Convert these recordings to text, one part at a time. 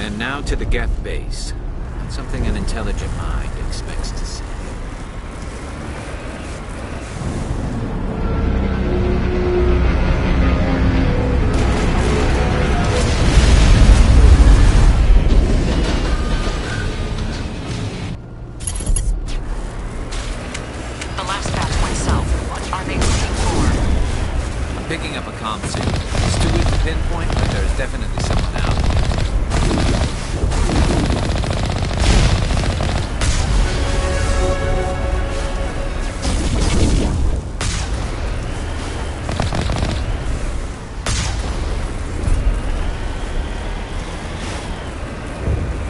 And now to the Geth base. Not something an intelligent mind expects to see. The last batch went south. What are they looking for? I'm picking up a comm signal. It's too weak to pinpoint, but there's definitely someone out.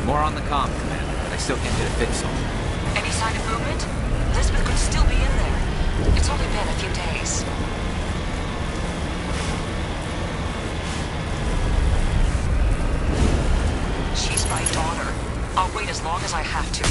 More on the comm, Commander, but I still can't get a fix on it. Any sign of movement? Lisbeth could still be in there. It's only been a few days. She's my daughter. I'll wait as long as I have to.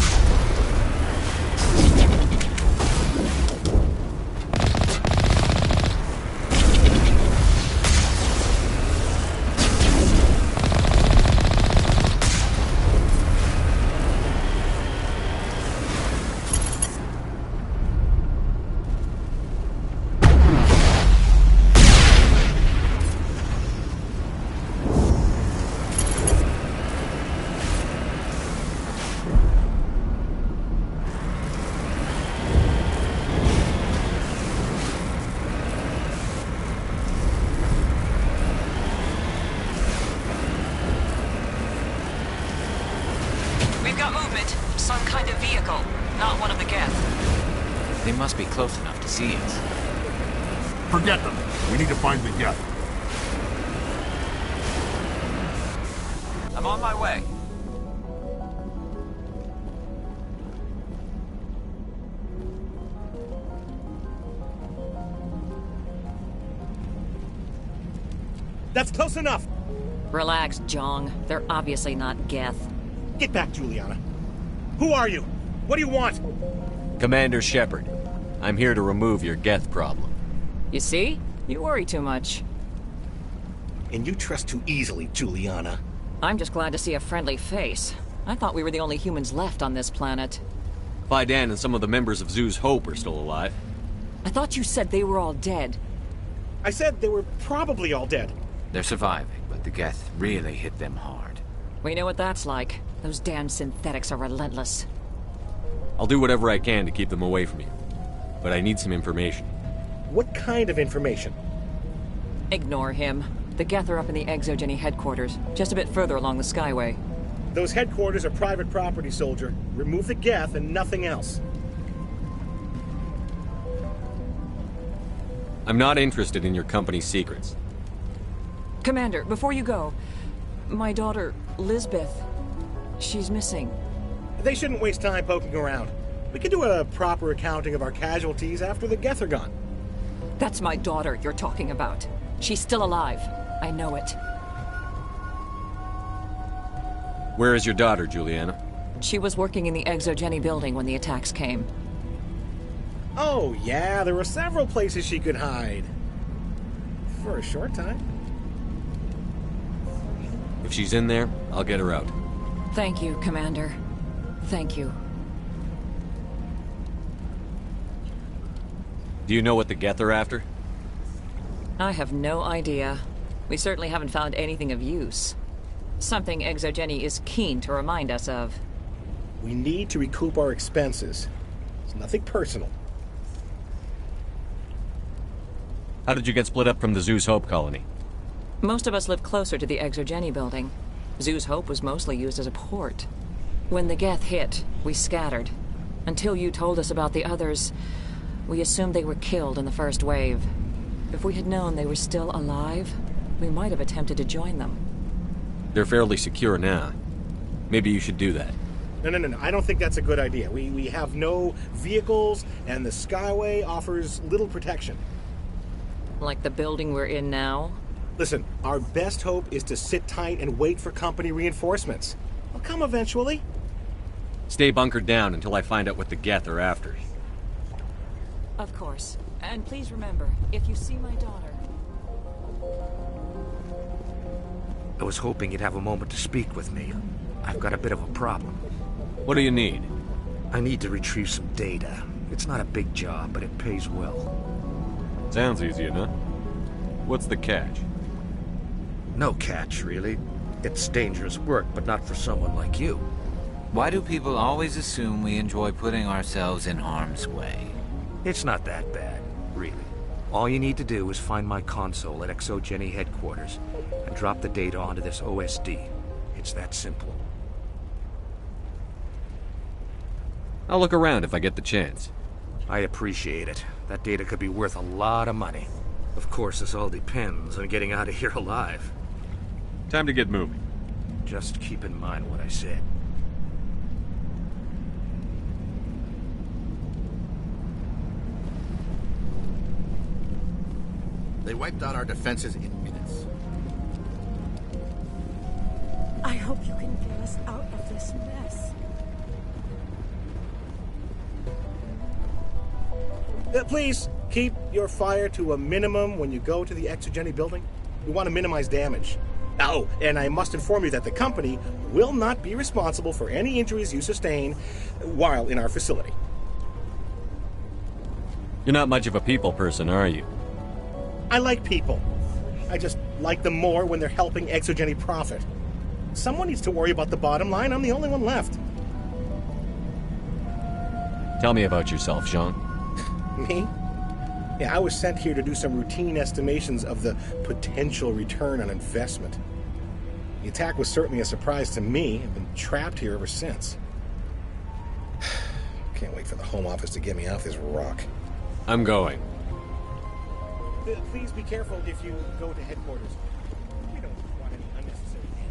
We've got movement. Some kind of vehicle. Not one of the Geth. They must be close enough to see us. Forget them. We need to find the Geth. I'm on my way. That's close enough! Relax, Jong. They're obviously not Geth. Get back, Juliana. Who are you? What do you want? Commander Shepard, I'm here to remove your Geth problem. You see? You worry too much. And you trust too easily, Juliana. I'm just glad to see a friendly face. I thought we were the only humans left on this planet. Faidan and some of the members of Zoo's Hope are still alive. I thought you said they were all dead. I said they were probably all dead. They're surviving, but the Geth really hit them hard. We know what that's like. Those damn synthetics are relentless. I'll do whatever I can to keep them away from you. But I need some information. What kind of information? Ignore him. The Geth are up in the Exogeny headquarters, just a bit further along the Skyway. Those headquarters are private property, soldier. Remove the Geth and nothing else. I'm not interested in your company's secrets. Commander, before you go, my daughter, Lisbeth, she's missing. They shouldn't waste time poking around. We can do a proper accounting of our casualties after the Geth are gone. That's my daughter you're talking about. She's still alive. I know it. Where is your daughter, Juliana? She was working in the Exogeny building when the attacks came. Oh, yeah, there were several places she could hide. For a short time. If she's in there, I'll get her out. Thank you, Commander. Thank you. Do you know what the Geth are after? I have no idea. We certainly haven't found anything of use. Something Exogeny is keen to remind us of. We need to recoup our expenses. It's nothing personal. How did you get split up from the Zoo's Hope colony? Most of us live closer to the Exogeny building. Zoo's Hope was mostly used as a port. When the Geth hit, we scattered. Until you told us about the others, we assumed they were killed in the first wave. If we had known they were still alive, we might have attempted to join them. They're fairly secure now. Maybe you should do that. No. I don't think that's a good idea. We have no vehicles, and the Skyway offers little protection. Like the building we're in now? Listen, our best hope is to sit tight and wait for company reinforcements. They'll come eventually. Stay bunkered down until I find out what the Geth are after. Of course. And please remember, if you see my daughter... I was hoping you'd have a moment to speak with me. I've got a bit of a problem. What do you need? I need to retrieve some data. It's not a big job, but it pays well. Sounds easy enough. What's the catch? No catch, really. It's dangerous work, but not for someone like you. Why do people always assume we enjoy putting ourselves in harm's way? It's not that bad, really. All you need to do is find my console at ExoGeni headquarters and drop the data onto this OSD. It's that simple. I'll look around if I get the chance. I appreciate it. That data could be worth a lot of money. Of course, this all depends on getting out of here alive. Time to get moving. Just keep in mind what I said. They wiped out our defenses in minutes. I hope you can get us out of this mess. Please, keep your fire to a minimum when you go to the ExoGeni building. We want to minimize damage. Oh, and I must inform you that the company will not be responsible for any injuries you sustain while in our facility. You're not much of a people person, are you? I like people. I just like them more when they're helping ExoGeni profit. Someone needs to worry about the bottom line. I'm the only one left. Tell me about yourself, Jean. Me? Yeah, I was sent here to do some routine estimations of the potential return on investment. The attack was certainly a surprise to me. I've been trapped here ever since. Can't wait for the Home Office to get me off this rock. I'm going. Please be careful if you go to headquarters. We don't want any unnecessary damage.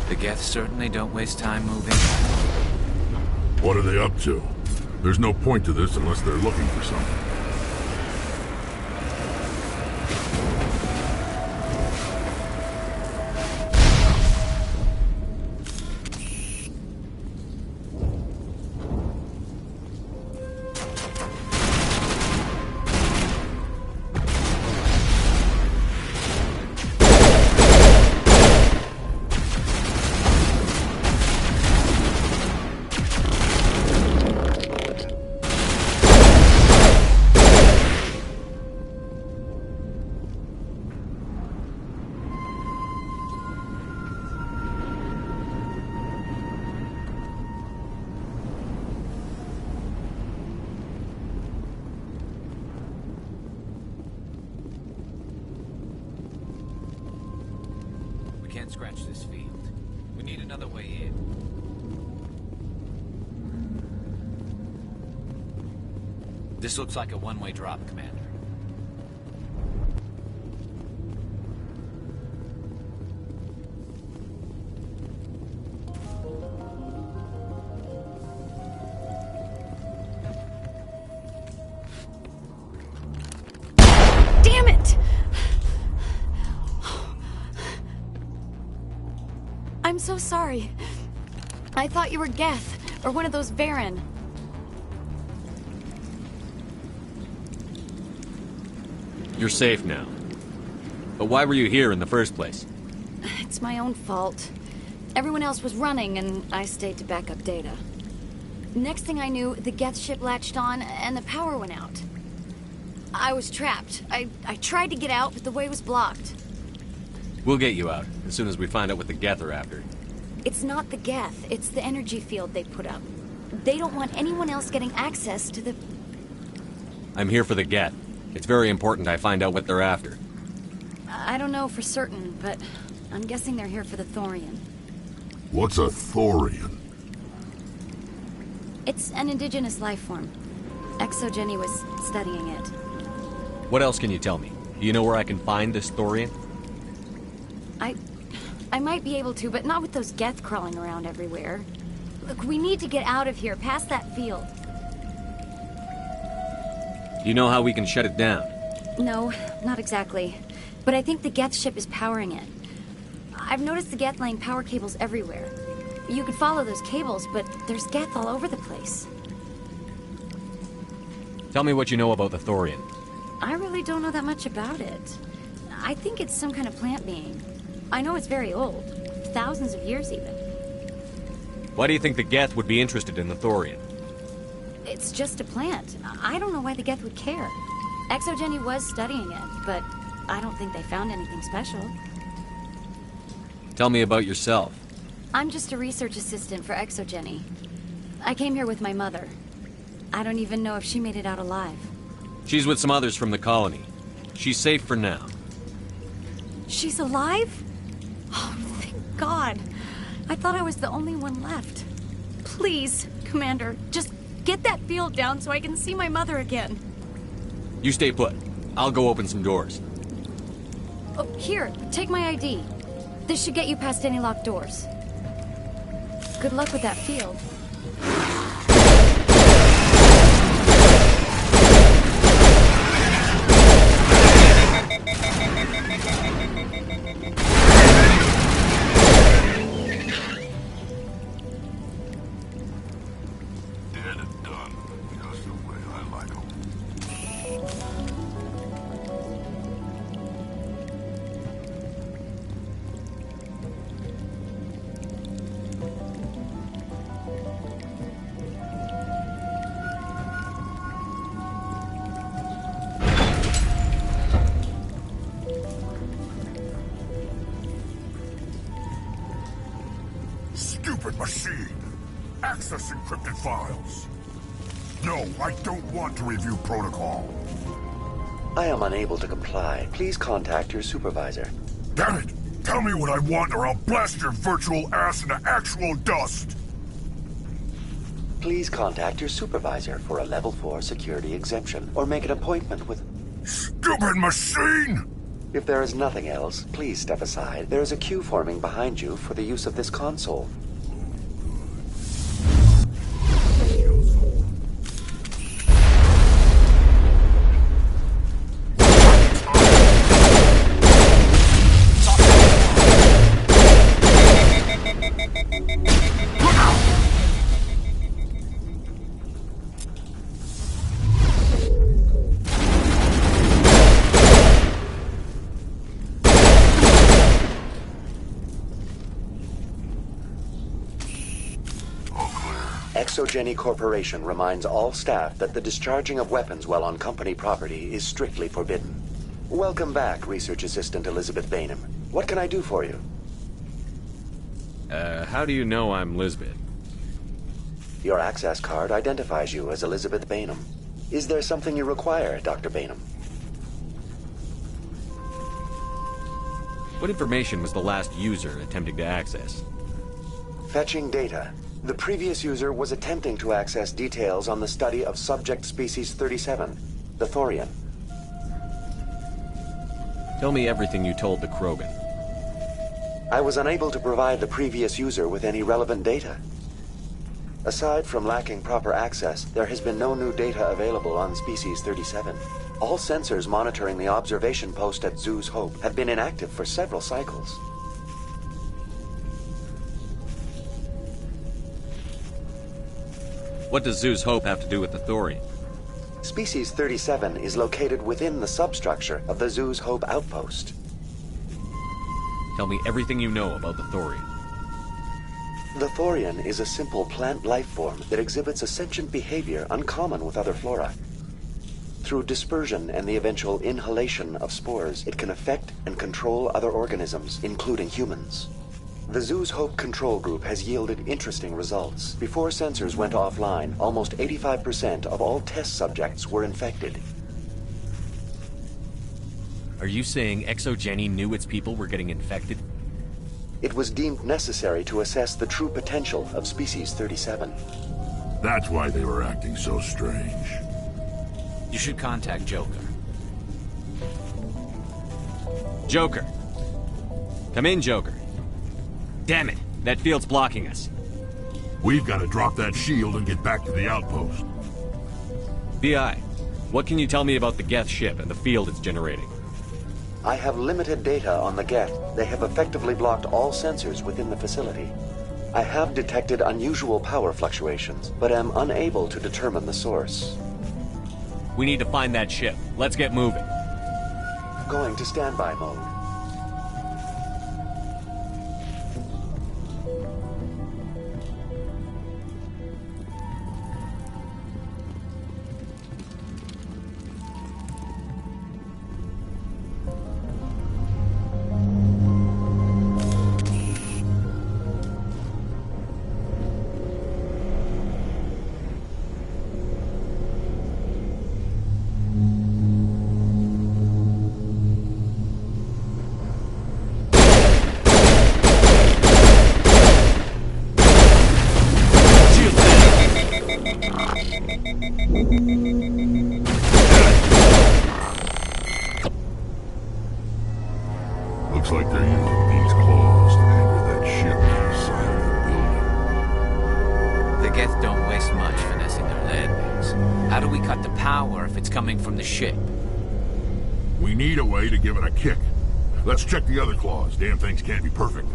The Geth certainly don't waste time moving. What are they up to? There's no point to this unless they're looking for something. can't scratch this field. We need another way in. This looks like a one-way drop, Commander. Damn it! I'm so sorry. I thought you were Geth, or one of those Varen. You're safe now. But why were you here in the first place? It's my own fault. Everyone else was running, and I stayed to back up data. Next thing I knew, the Geth ship latched on, and the power went out. I was trapped. I tried to get out, but the way was blocked. We'll get you out, as soon as we find out what the Geth are after. It's not the Geth, it's the energy field they put up. They don't want anyone else getting access to the... I'm here for the Geth. It's very important I find out what they're after. I don't know for certain, but I'm guessing they're here for the Thorian. What's a Thorian? It's an indigenous life form. Exogeny was studying it. What else can you tell me? Do you know where I can find this Thorian? I might be able to, but not with those Geth crawling around everywhere. Look, we need to get out of here, past that field. Do you know how we can shut it down? No, not exactly. But I think the Geth ship is powering it. I've noticed the Geth laying power cables everywhere. You could follow those cables, but there's Geth all over the place. Tell me what you know about the Thorian. I really don't know that much about it. I think it's some kind of plant being. I know it's very old. Thousands of years, even. Why do you think the Geth would be interested in the Thorian? It's just a plant. I don't know why the Geth would care. Exogeny was studying it, but I don't think they found anything special. Tell me about yourself. I'm just a research assistant for Exogeny. I came here with my mother. I don't even know if she made it out alive. She's with some others from the colony. She's safe for now. She's alive? Oh, thank God. I thought I was the only one left. Please, Commander, just get that field down so I can see my mother again. You stay put. I'll go open some doors. Oh, here, take my ID. This should get you past any locked doors. Good luck with that field. Dead and done. Just the way I like 'em. Stupid machine! Access encrypted files. No, I don't want to review protocol. I am unable to comply. Please contact your supervisor. Damn it! Tell me what I want or I'll blast your virtual ass into actual dust! Please contact your supervisor for a level 4 security exemption, or make an appointment with... Stupid machine! If there is nothing else, please step aside. There is a queue forming behind you for the use of this console. Exogeny Corporation reminds all staff that the discharging of weapons while on company property is strictly forbidden. Welcome back, Research Assistant Elizabeth Bainham. What can I do for you? How do you know I'm Lisbeth? Your access card identifies you as Elizabeth Bainham. Is there something you require, Dr. Bainham? What information was the last user attempting to access? Fetching data. The previous user was attempting to access details on the study of subject species 37, the Thorian. Tell me everything you told the Krogan. I was unable to provide the previous user with any relevant data. Aside from lacking proper access, there has been no new data available on Species 37. All sensors monitoring the observation post at Zoo's Hope have been inactive for several cycles. What does Zoo's Hope have to do with the Thorian? Species 37 is located within the substructure of the Zoo's Hope outpost. Tell me everything you know about the Thorian. The Thorian is a simple plant life form that exhibits a sentient behavior uncommon with other flora. Through dispersion and the eventual inhalation of spores, it can affect and control other organisms, including humans. The Zoo's Hope control group has yielded interesting results. Before sensors went offline, almost 85% of all test subjects were infected. Are you saying ExoGeni knew its people were getting infected? It was deemed necessary to assess the true potential of Species 37. That's why they were acting so strange. You should contact Joker. Joker! Come in, Joker. Damn it! That field's blocking us. We've got to drop that shield and get back to the outpost. BI, what can you tell me about the Geth ship and the field it's generating? I have limited data on the Geth. They have effectively blocked all sensors within the facility. I have detected unusual power fluctuations, but am unable to determine the source. We need to find that ship. Let's get moving. Going to standby mode. Looks like they're using these claws to anchor that ship to the side of the building. The Geth don't waste much finessing their landings. How do we cut the power if it's coming from the ship? We need a way to give it a kick. Let's check the other claws. Damn things can't be perfect.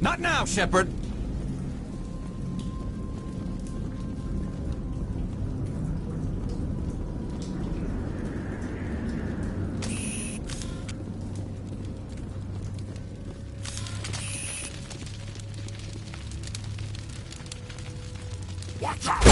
Not now, Shepard! Watch out!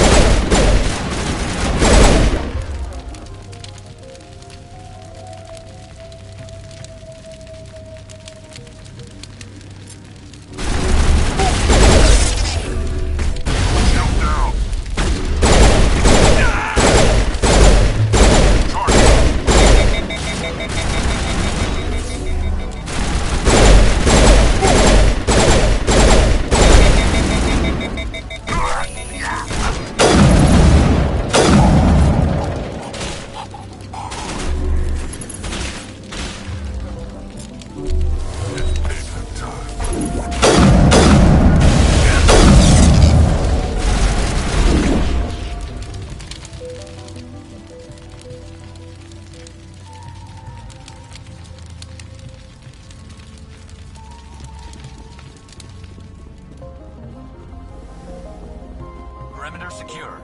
Target. Perimeter secure.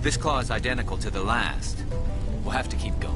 This claw is identical to the last. We'll have to keep going.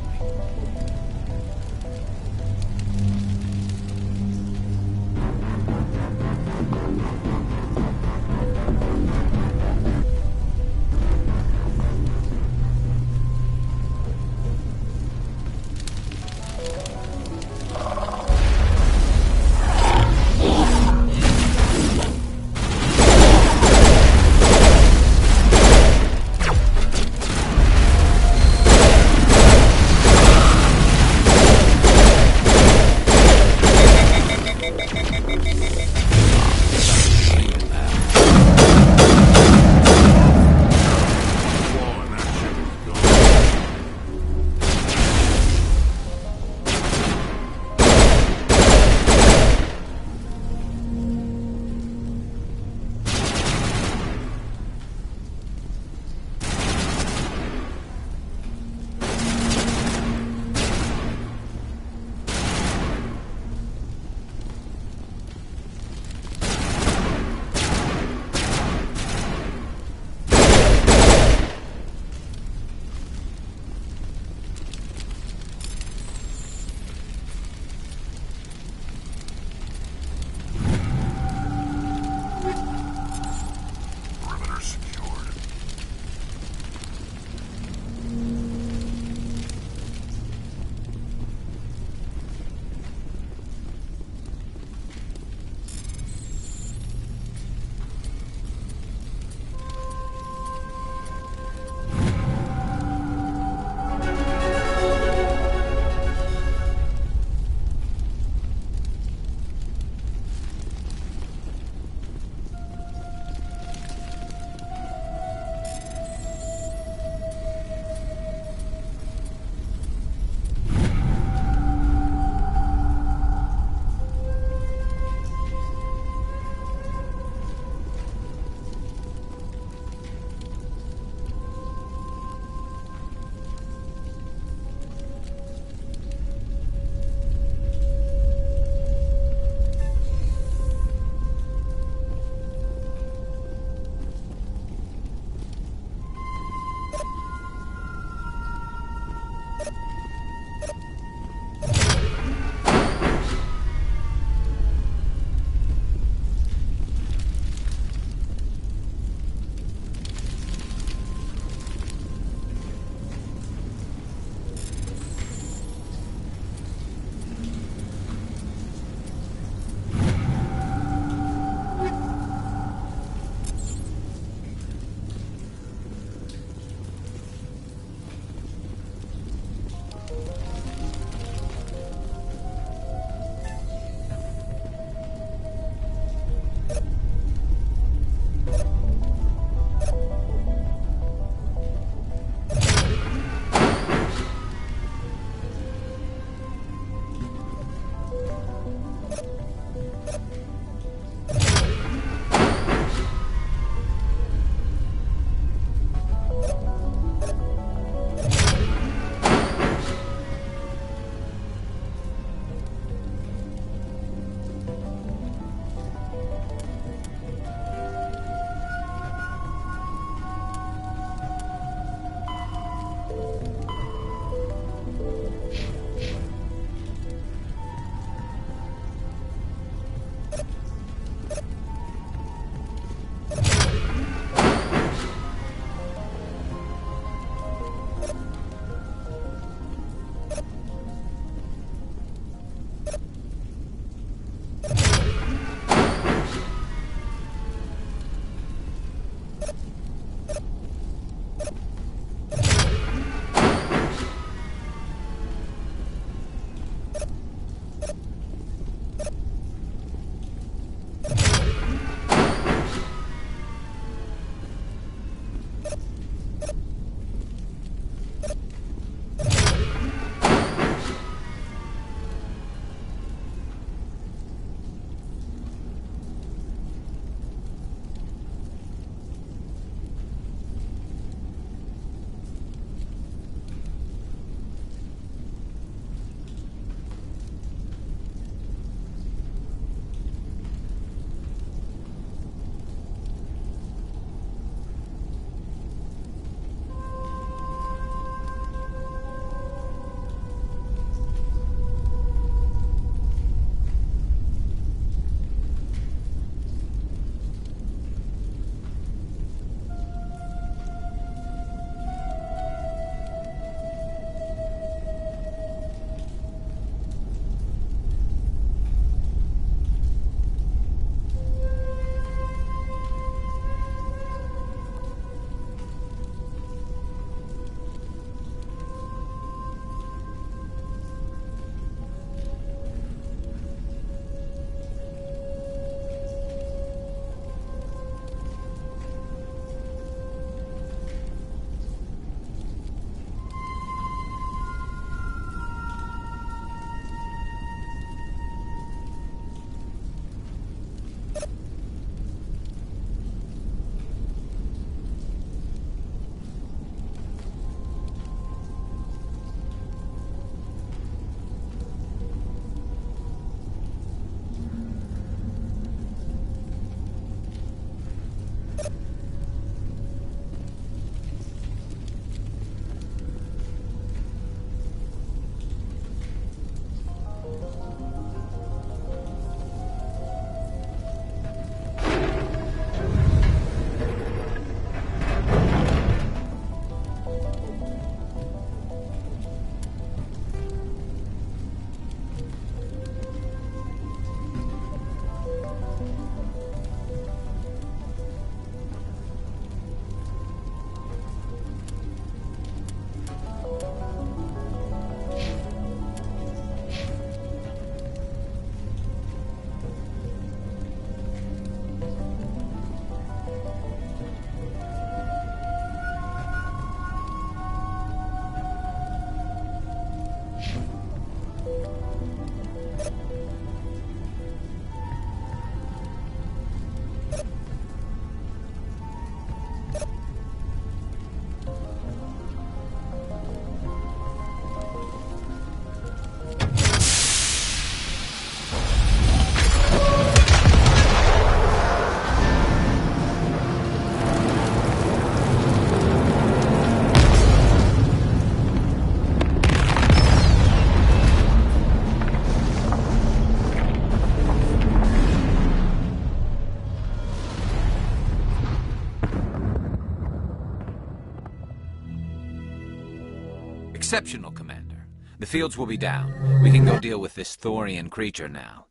Exceptional, Commander. The fields will be down. We can go deal with this Thorian creature now.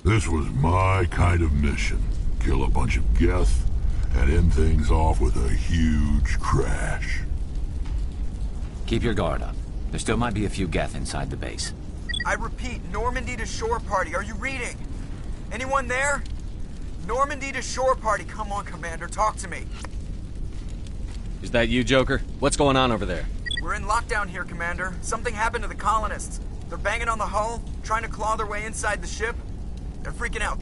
This was my kind of mission. Kill a bunch of Geth, and end things off with a huge crash. Keep your guard up. There still might be a few Geth inside the base. I repeat, Normandy to shore party. Are you reading? Anyone there? Normandy to shore party. Come on, Commander, talk to me. Is that you, Joker? What's going on over there? We're in lockdown here, Commander. Something happened to the colonists. They're banging on the hull, trying to claw their way inside the ship. They're freaking out.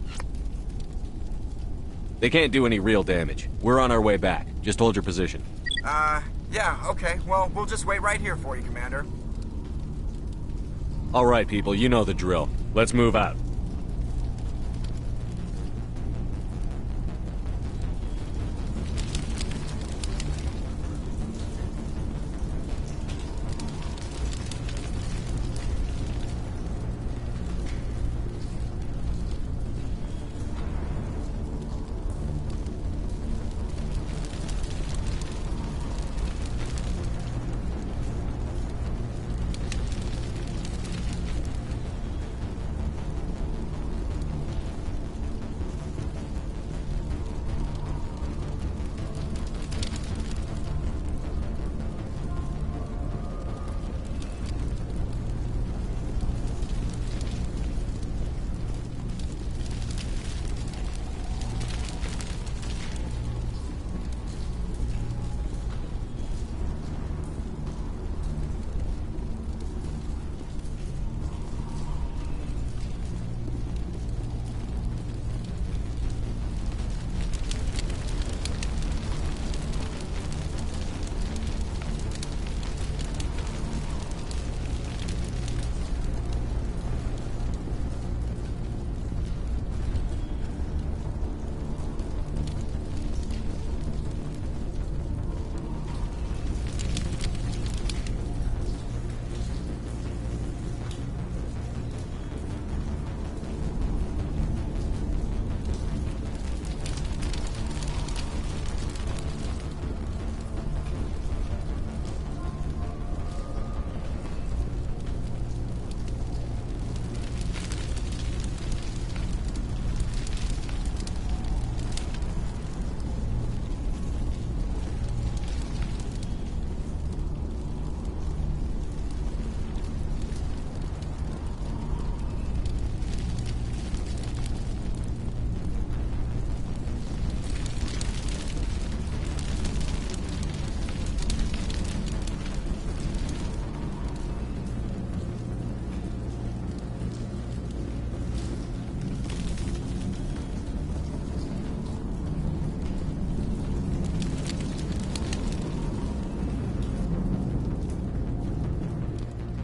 They can't do any real damage. We're on our way back. Just hold your position. Yeah, okay. Well, we'll just wait right here for you, Commander. All right, people, you know the drill. Let's move out.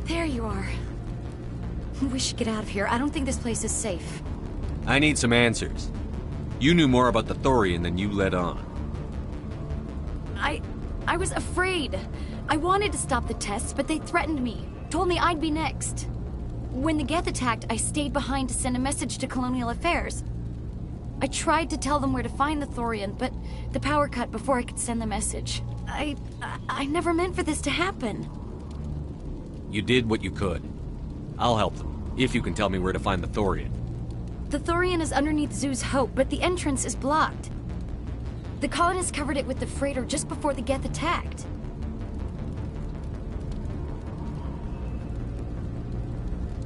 There you are. We should get out of here. I don't think this place is safe. I need some answers. You knew more about the Thorian than you let on. I was afraid. I wanted to stop the tests, but they threatened me. Told me I'd be next. When the Geth attacked, I stayed behind to send a message to Colonial Affairs. I tried to tell them where to find the Thorian, but the power cut before I could send the message. I never meant for this to happen. You did what you could. I'll help them, if you can tell me where to find the Thorian. The Thorian is underneath Zoo's Hope, but the entrance is blocked. The colonists covered it with the freighter just before the Geth attacked.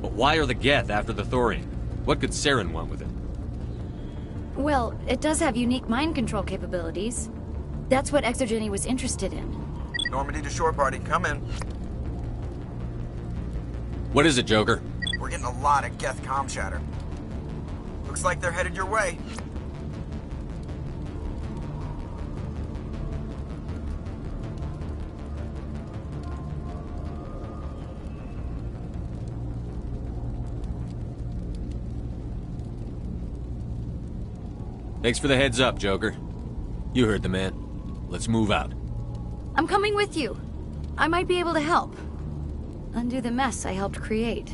But why are the Geth after the Thorian? What could Saren want with it? Well, it does have unique mind control capabilities. That's what Exogeny was interested in. Normandy to shore party, come in. What is it, Joker? We're getting a lot of Geth comm chatter. Looks like they're headed your way. Thanks for the heads up, Joker. You heard the man. Let's move out. I'm coming with you. I might be able to help. Undo the mess I helped create.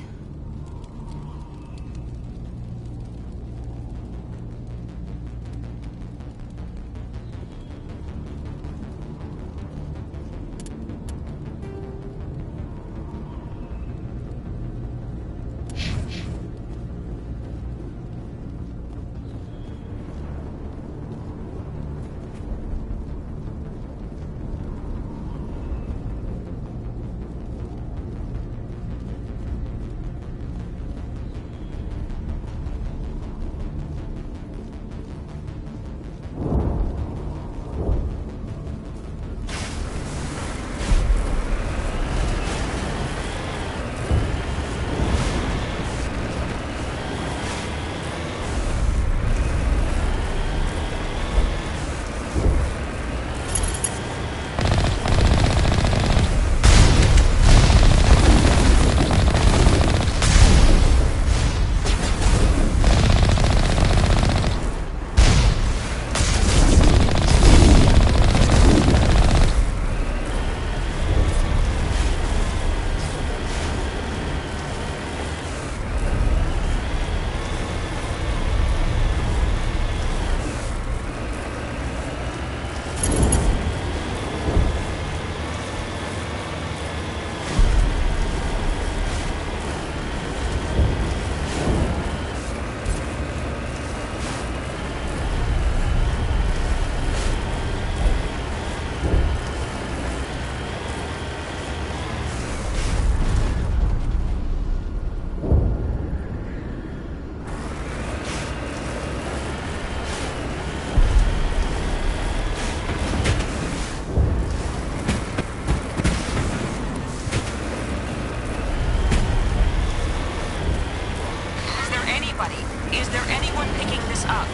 Is there anyone picking this up?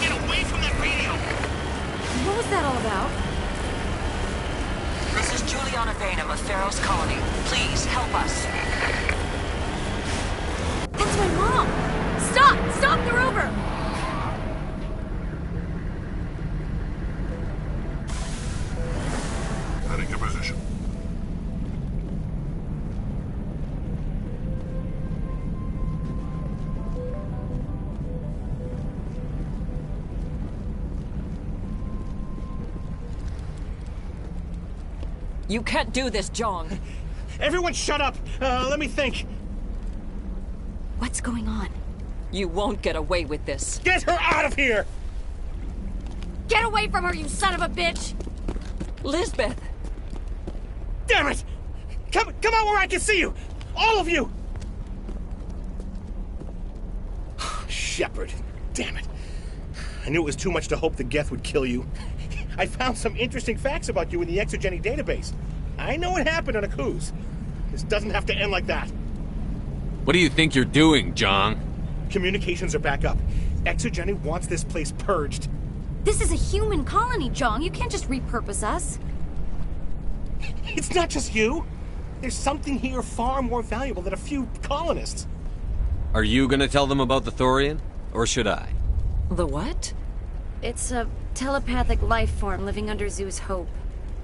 Get away from that radio! What was that all about? This is Juliana Bainham of Pharaoh's Colony. Please, help us. That's my mom! Stop! Stop the rover! Heading to position. You can't do this, Jong. Everyone shut up! Let me think. What's going on? You won't get away with this. Get her out of here! Get away from her, you son of a bitch! Lisbeth! Damn it! Come out where I can see you! All of you! Shepard, damn it. I knew it was too much to hope the Geth would kill you. I found some interesting facts about you in the Exogeny database. I know it happened on a cruise. This doesn't have to end like that. What do you think you're doing, Jong? Communications are back up. Exogeny wants this place purged. This is a human colony, Jong. You can't just repurpose us. It's not just you. There's something here far more valuable than a few colonists. Are you gonna tell them about the Thorian? Or should I? The what? It's a telepathic life form living under Zeus Hope.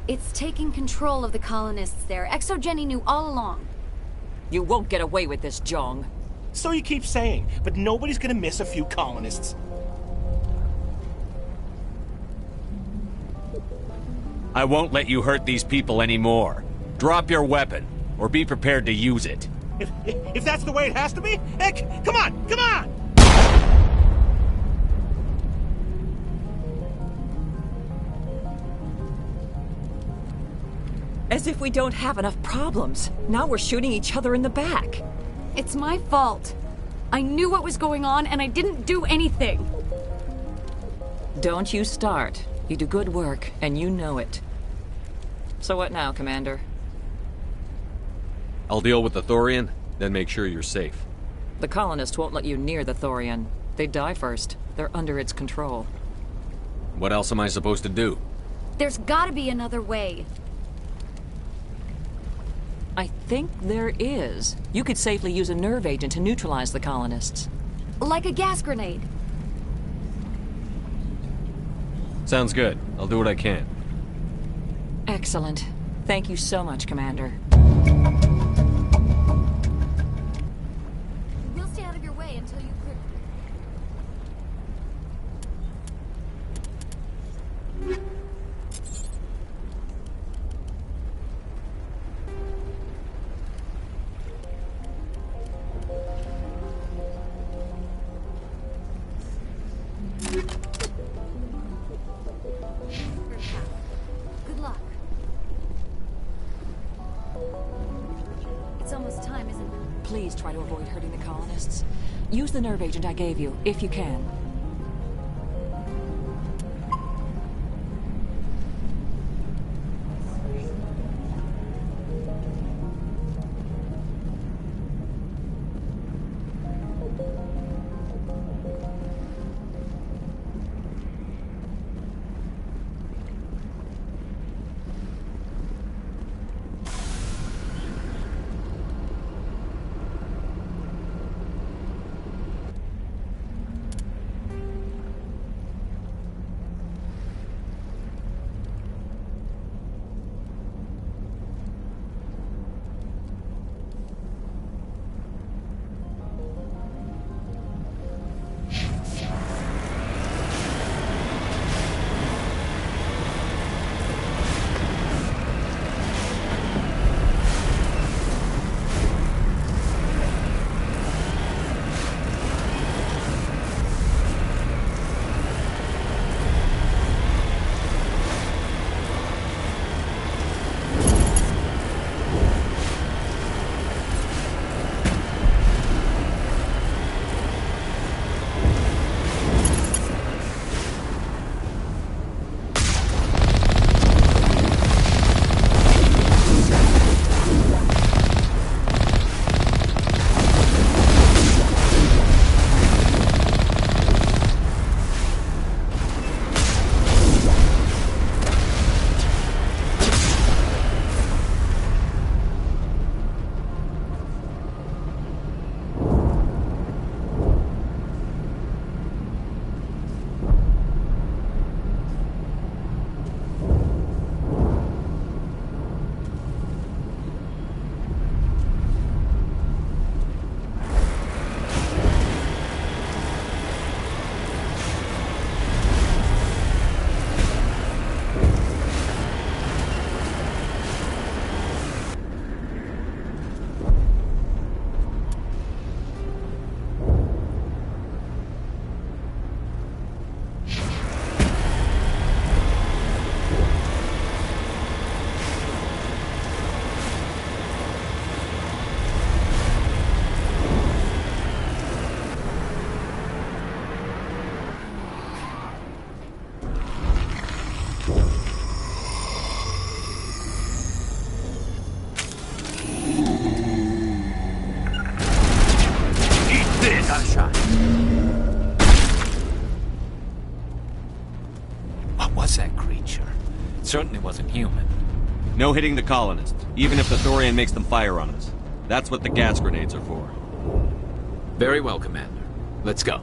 It's taking control of the colonists there. Exogeny knew all along. You won't get away with this, Jong. So you keep saying, but nobody's gonna miss a few colonists. I won't let you hurt these people anymore. Drop your weapon, or be prepared to use it. If that's the way it has to be, heck, come on, come on! As if we don't have enough problems. Now we're shooting each other in the back. It's my fault. I knew what was going on, and I didn't do anything. Don't you start. You do good work, and you know it. So what now, Commander? I'll deal with the Thorian, then make sure you're safe. The colonists won't let you near the Thorian. They die first. They're under its control. What else am I supposed to do? There's gotta be another way. I think there is. You could safely use a nerve agent to neutralize the colonists. Like a gas grenade. Sounds good. I'll do what I can. Excellent. Thank you so much, Commander. We'll stay out of your way until you clear. Good luck. It's almost time, isn't it? Please try to avoid hurting the colonists. Use the nerve agent I gave you, if you can. gunshot. What was that creature? It certainly wasn't human. No hitting the colonists, even if the Thorian makes them fire on us. That's what the gas grenades are for. Very well, Commander. Let's go.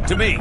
To me!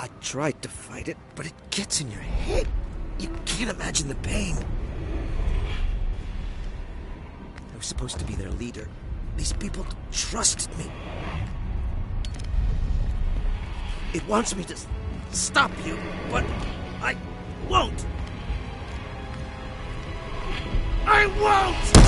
I tried to fight it, but it gets in your head. You can't imagine the pain. I was supposed to be their leader. These people trusted me. It wants me to stop you, but I won't. I won't!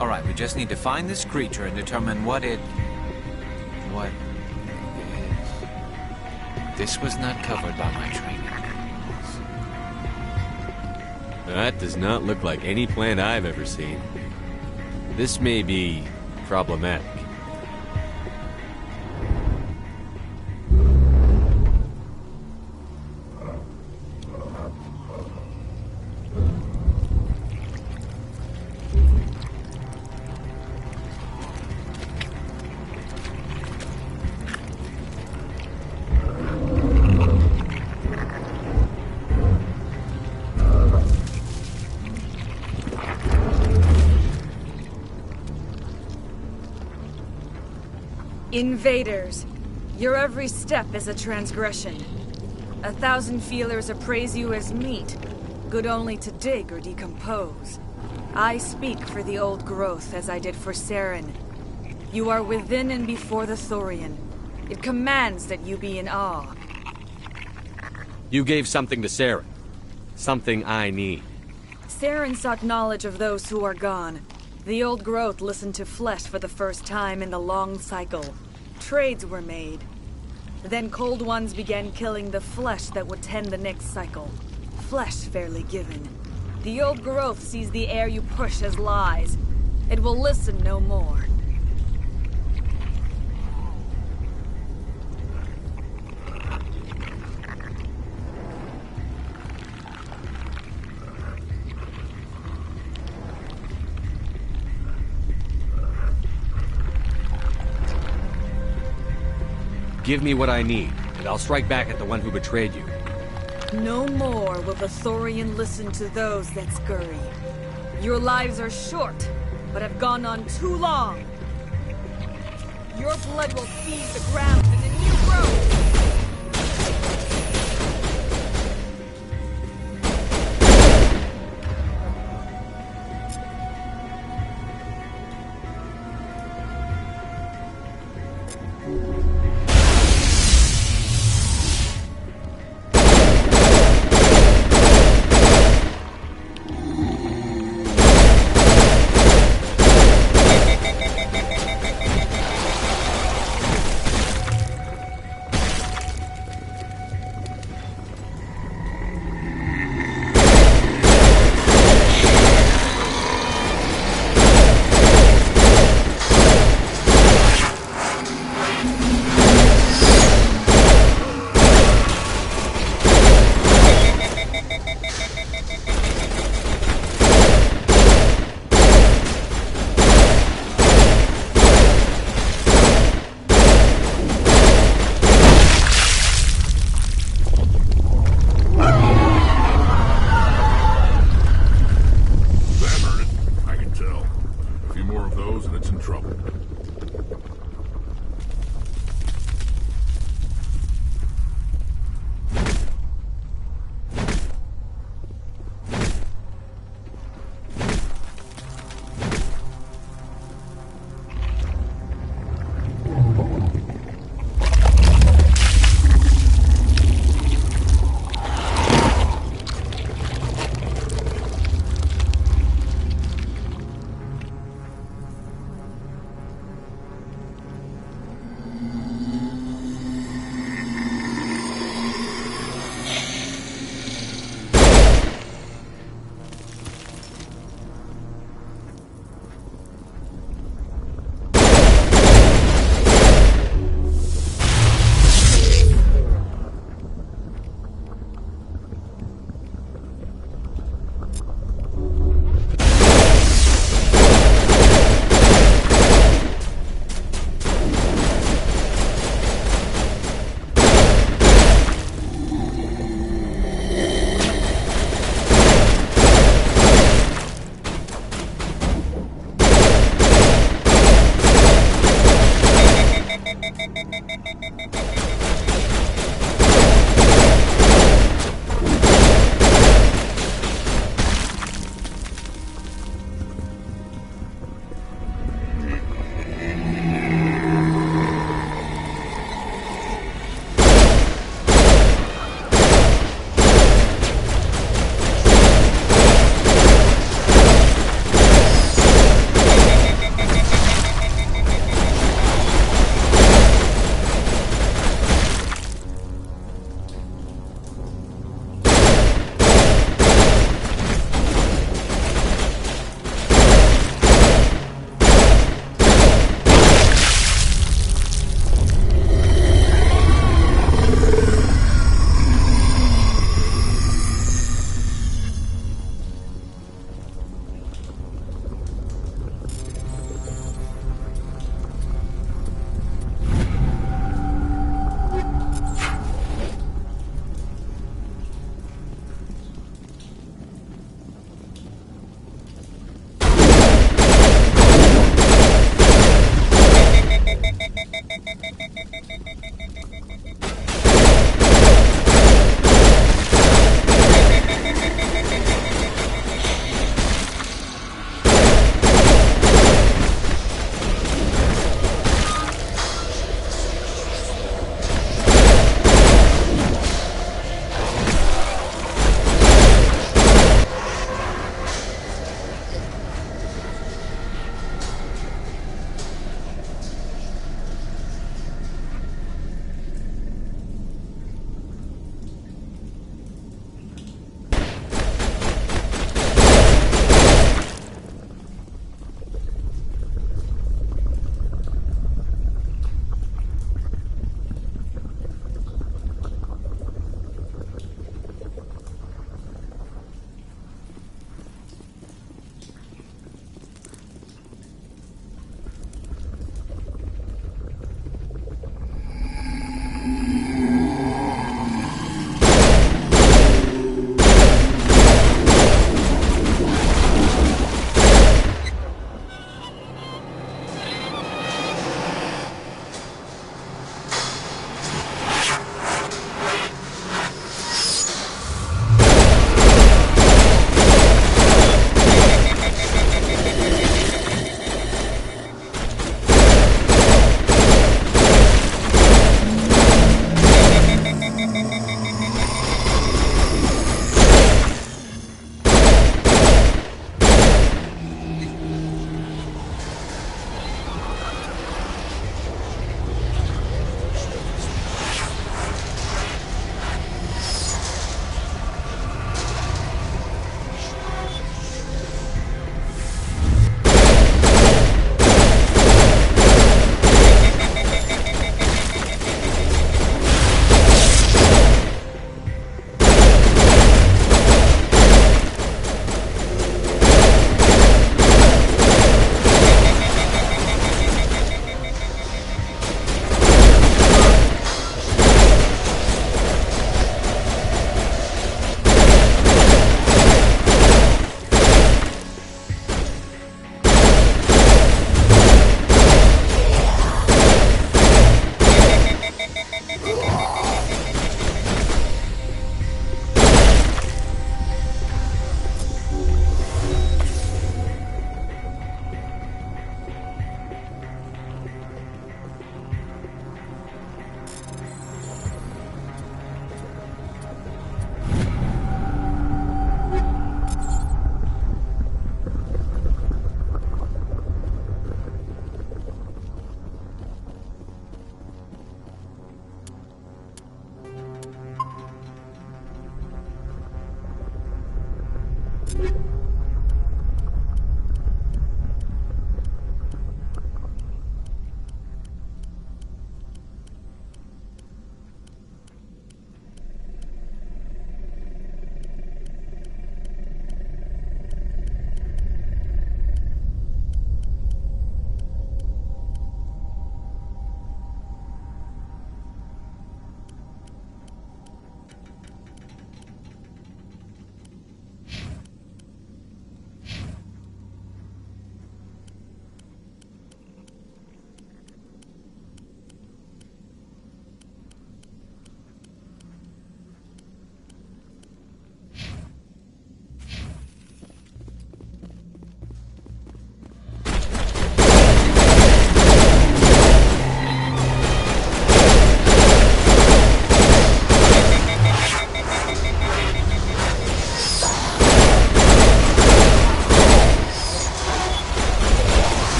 Alright, we just need to find this creature and determine what it... what is. This was not covered by my training. That does not look like any plant I've ever seen. This may be problematic. Invaders, your every step is a transgression. 1,000 feelers appraise you as meat, good only to dig or decompose. I speak for the old growth as I did for Saren. You are within and before the Thorian. It commands that you be in awe. You gave something to Saren. Something I need. Saren sought knowledge of those who are gone. The old growth listened to flesh for the first time in the long cycle. Trades were made. Then cold ones began killing the flesh that would tend the next cycle. Flesh fairly given. The old growth sees the air you push as lies. It will listen no more. Give me what I need, and I'll strike back at the one who betrayed you. No more will the Thorian listen to those that scurry. Your lives are short, but have gone on too long. Your blood will feed the ground in a new growth.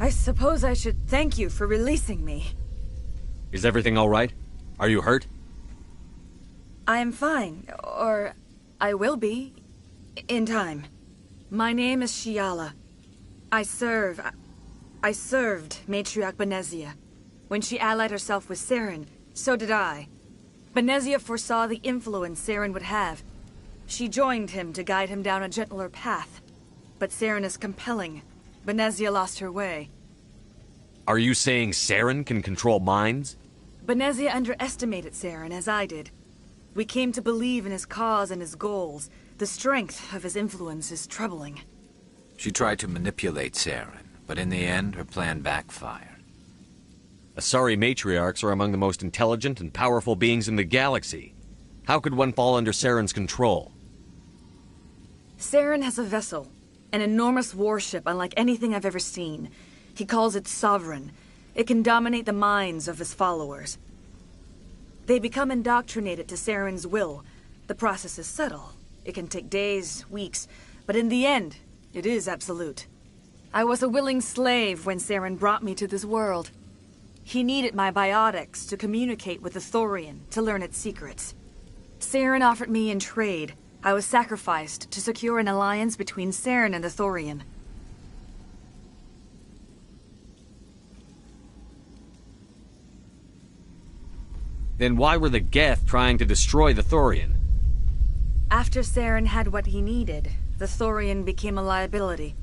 I suppose I should thank you for releasing me. Is everything all right? Are you hurt? I am fine, or I will be, in time. My name is Shiala. I served Matriarch Benezia. When she allied herself with Saren, so did I. Benezia foresaw the influence Saren would have. She joined him to guide him down a gentler path. But Saren is compelling. Benezia lost her way. Are you saying Saren can control minds? Benezia underestimated Saren, as I did. We came to believe in his cause and his goals. The strength of his influence is troubling. She tried to manipulate Saren, but in the end, her plan backfired. Asari matriarchs are among the most intelligent and powerful beings in the galaxy. How could one fall under Saren's control? Saren has a vessel, an enormous warship unlike anything I've ever seen. He calls it Sovereign. It can dominate the minds of his followers. They become indoctrinated to Saren's will. The process is subtle. It can take days, weeks, but in the end, it is absolute. I was a willing slave when Saren brought me to this world. He needed my biotics to communicate with the Thorian, to learn its secrets. Saren offered me in trade. I was sacrificed to secure an alliance between Saren and the Thorian. Then why were the Geth trying to destroy the Thorian? After Saren had what he needed, the Thorian became a liability.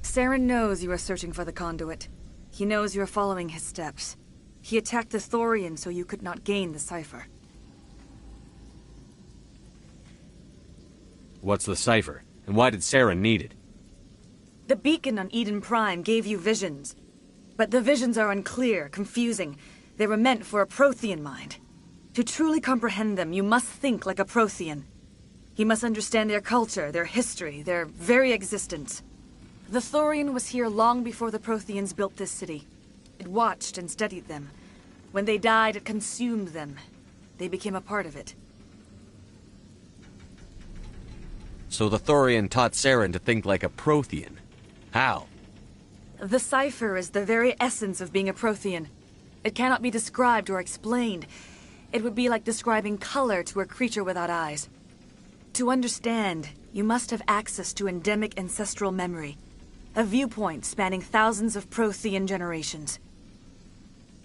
Saren knows you are searching for the conduit. He knows you are following his steps. He attacked the Thorian so you could not gain the cipher. What's the cipher? And why did Saren need it? The beacon on Eden Prime gave you visions. But the visions are unclear, confusing. They were meant for a Prothean mind. To truly comprehend them, you must think like a Prothean. You must understand their culture, their history, their very existence. The Thorian was here long before the Protheans built this city. It watched and studied them. When they died, it consumed them. They became a part of it. So the Thorian taught Saren to think like a Prothean. How? The cipher is the very essence of being a Prothean. It cannot be described or explained. It would be like describing color to a creature without eyes. To understand, you must have access to endemic ancestral memory. A viewpoint spanning thousands of Prothean generations.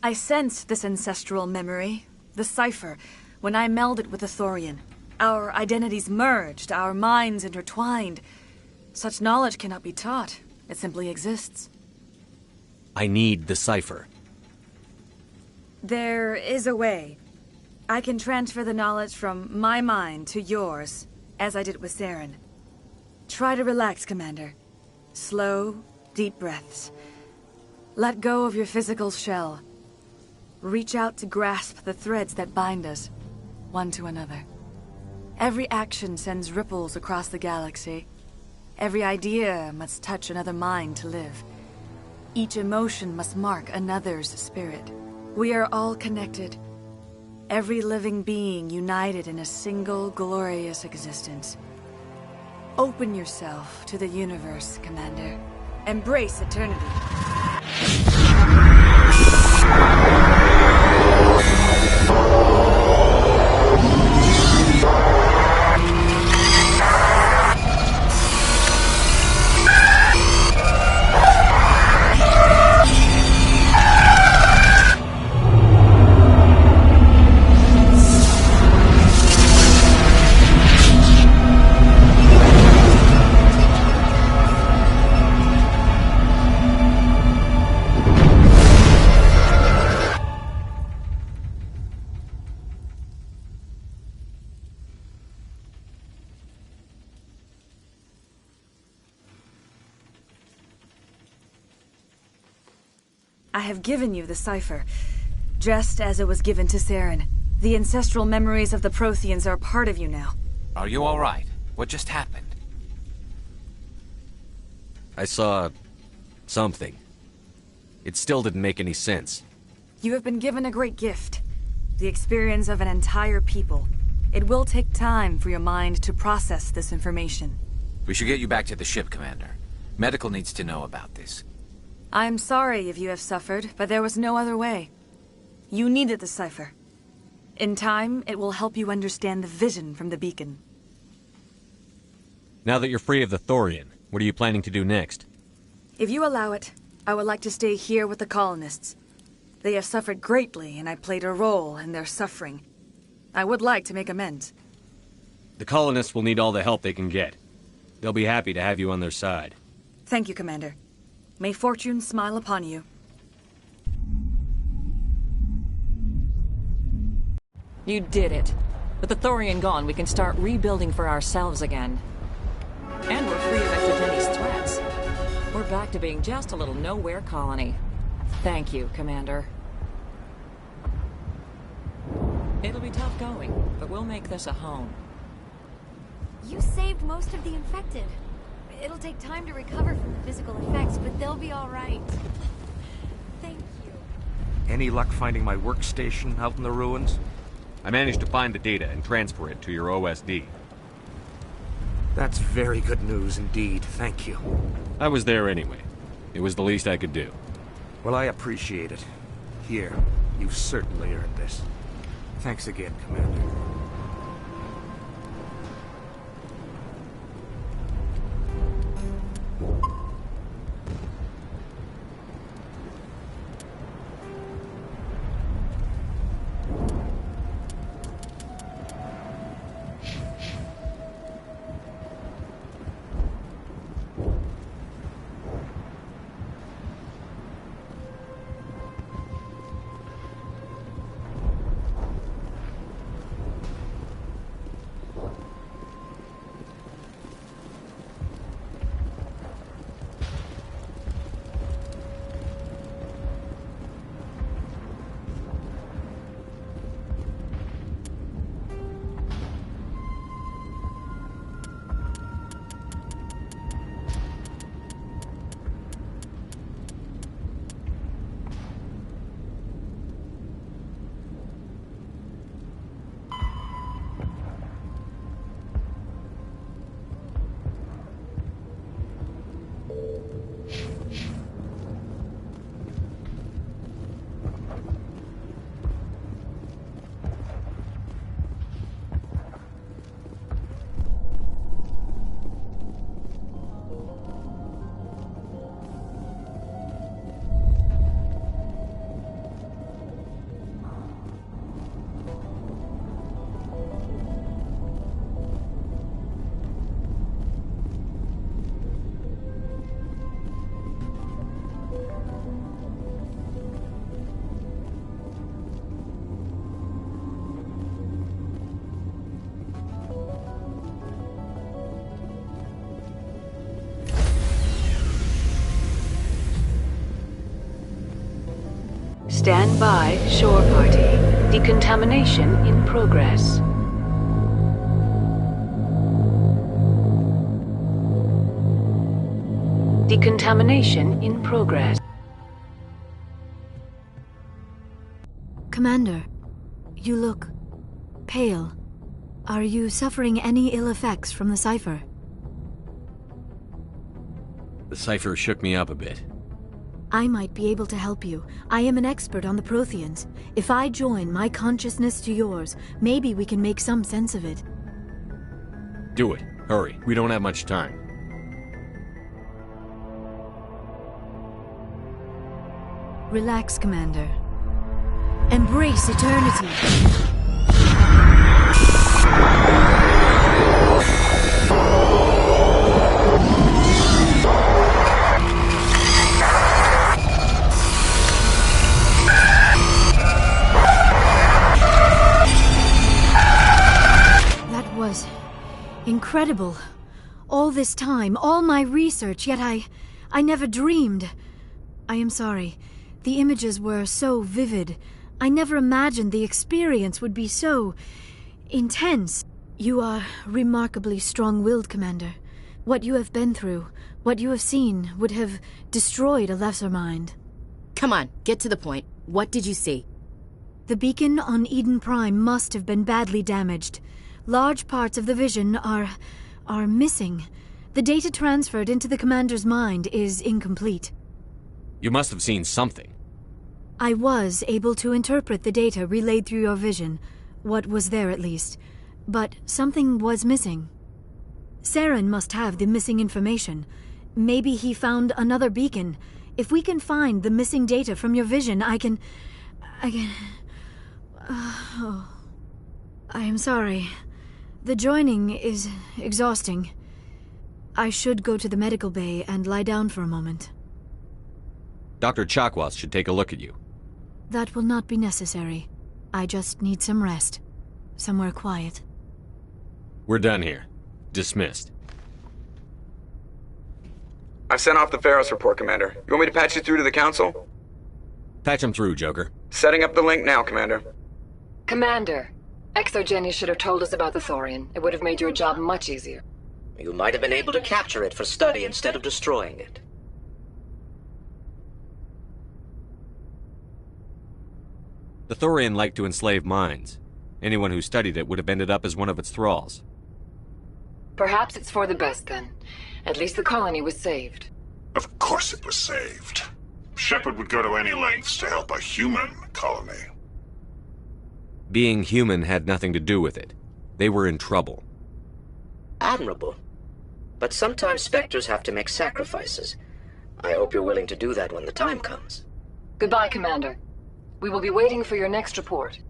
I sensed this ancestral memory, the cipher, when I melded with the Thorian. Our identities merged, our minds intertwined. Such knowledge cannot be taught. It simply exists. I need the cipher. There is a way. I can transfer the knowledge from my mind to yours, as I did with Saren. Try to relax, Commander. Slow, deep breaths. Let go of your physical shell. Reach out to grasp the threads that bind us, one to another. Every action sends ripples across the galaxy. Every idea must touch another mind to live. Each emotion must mark another's spirit. We are all connected. Every living being united in a single glorious existence. Open yourself to the universe, Commander. Embrace eternity. I have given you the cipher, just as it was given to Saren. The ancestral memories of the Protheans are a part of you now. Are you all right? What just happened? I saw something. It still didn't make any sense. You have been given a great gift. The experience of an entire people. It will take time for your mind to process this information. We should get you back to the ship, Commander. Medical needs to know about this. I'm sorry if you have suffered, but there was no other way. You needed the cipher. In time, it will help you understand the vision from the beacon. Now that you're free of the Thorian, what are you planning to do next? If you allow it, I would like to stay here with the colonists. They have suffered greatly, and I played a role in their suffering. I would like to make amends. The colonists will need all the help they can get. They'll be happy to have you on their side. Thank you, Commander. May fortune smile upon you. You did it. With the Thorian gone, we can start rebuilding for ourselves again. And we're free of Exogeni's threats. We're back to being just a little nowhere colony. Thank you, Commander. It'll be tough going, but we'll make this a home. You saved most of the infected. It'll take time to recover from the physical effects, but they'll be all right. Thank you. Any luck finding my workstation out in the ruins? I managed to find the data and transfer it to your OSD. That's very good news indeed, thank you. I was there anyway. It was the least I could do. Well, I appreciate it. Here, you've certainly earned this. Thanks again, Commander. Stand by, shore party. Decontamination in progress. Decontamination in progress. Commander, you look pale. Are you suffering any ill effects from the cipher? The cipher shook me up a bit. I might be able to help you. I am an expert on the Protheans. If I join my consciousness to yours, maybe we can make some sense of it. Do it. Hurry. We don't have much time. Relax, Commander. Embrace eternity. Incredible. All this time, all my research, yet I never dreamed. I am sorry. The images were so vivid. I never imagined the experience would be so intense. You are remarkably strong-willed, Commander. What you have been through, what you have seen, would have destroyed a lesser mind. Come on, get to the point. What did you see? The beacon on Eden Prime must have been badly damaged. Large parts of the vision are missing. The data transferred into the Commander's mind is incomplete. You must have seen something. I was able to interpret the data relayed through your vision, what was there at least, but something was missing. Saren must have the missing information. Maybe he found another beacon. If we can find the missing data from your vision, I can... I am sorry. The joining is exhausting. I should go to the medical bay and lie down for a moment. Dr. Chakwas should take a look at you. That will not be necessary. I just need some rest. Somewhere quiet. We're done here. Dismissed. I've sent off the Pharos report, Commander. You want me to patch you through to the Council? Patch him through, Joker. Setting up the link now, Commander. Commander, ExoGeni should have told us about the Thorian. It would have made your job much easier. You might have been able to capture it for study instead of destroying it. The Thorian liked to enslave minds. Anyone who studied it would have ended up as one of its thralls. Perhaps it's for the best, then. At least the colony was saved. Of course it was saved. Shepard would go to any lengths to help a human colony. Being human had nothing to do with it. They were in trouble. Admirable. But sometimes Spectres have to make sacrifices. I hope you're willing to do that when the time comes. Goodbye, Commander. We will be waiting for your next report.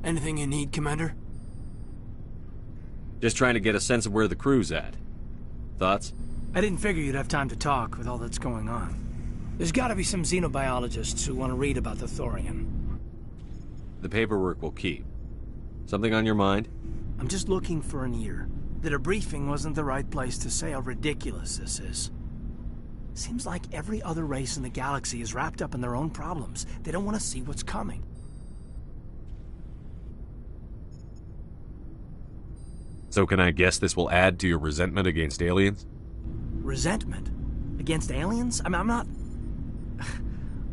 Anything you need, Commander? Just trying to get a sense of where the crew's at. Thoughts? I didn't figure you'd have time to talk with all that's going on. There's gotta be some xenobiologists who want to read about the Thorian. The paperwork will keep. Something on your mind? I'm just looking for an ear. The debriefing wasn't the right place to say how ridiculous this is. Seems like every other race in the galaxy is wrapped up in their own problems. They don't want to see what's coming. So can I guess this will add to your resentment against aliens? Resentment? Against aliens? I mean, I'm not...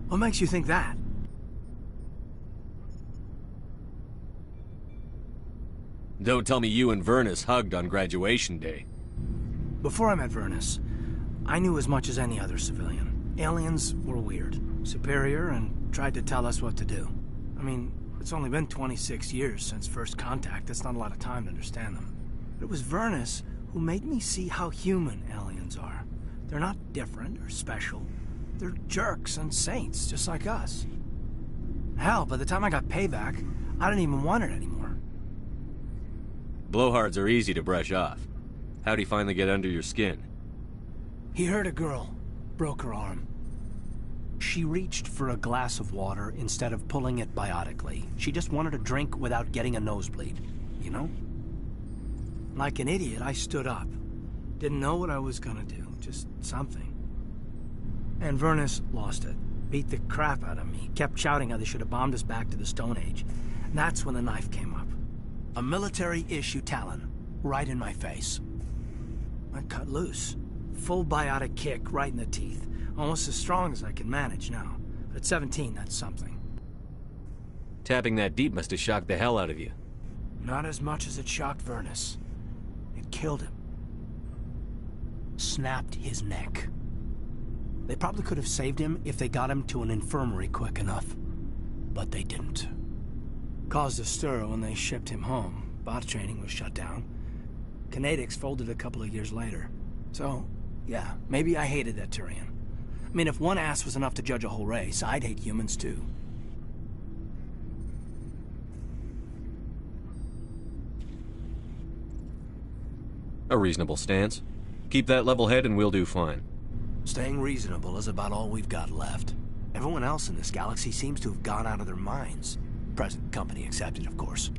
What makes you think that? Don't tell me you and Vernus hugged on graduation day. Before I met Vernus, I knew as much as any other civilian. Aliens were weird, superior, and tried to tell us what to do. I mean, it's only been 26 years since first contact. That's not a lot of time to understand them. But it was Vernus who made me see how human aliens are. They're not different or special. They're jerks and saints, just like us. Hell, by the time I got payback, I didn't even want it anymore. Blowhards are easy to brush off. How'd he finally get under your skin? He hurt a girl, broke her arm. She reached for a glass of water instead of pulling it biotically. She just wanted a drink without getting a nosebleed, you know? Like an idiot, I stood up. Didn't know what I was gonna do, just something. And Vernus lost it. Beat the crap out of me. Kept shouting how they should have bombed us back to the Stone Age. And that's when the knife came up. A military-issue Talon, right in my face. I cut loose. Full biotic kick right in the teeth. Almost as strong as I can manage now. But at 17, that's something. Tapping that deep must have shocked the hell out of you. Not as much as it shocked Vernus. It killed him. Snapped his neck. They probably could have saved him if they got him to an infirmary quick enough. But they didn't. Caused a stir when they shipped him home. Bot training was shut down. Kinetics folded a couple of years later. So, yeah, maybe I hated that Turian. I mean, if one ass was enough to judge a whole race, I'd hate humans too. A reasonable stance. Keep that level head and we'll do fine. Staying reasonable is about all we've got left. Everyone else in this galaxy seems to have gone out of their minds. Present company accepted, of course.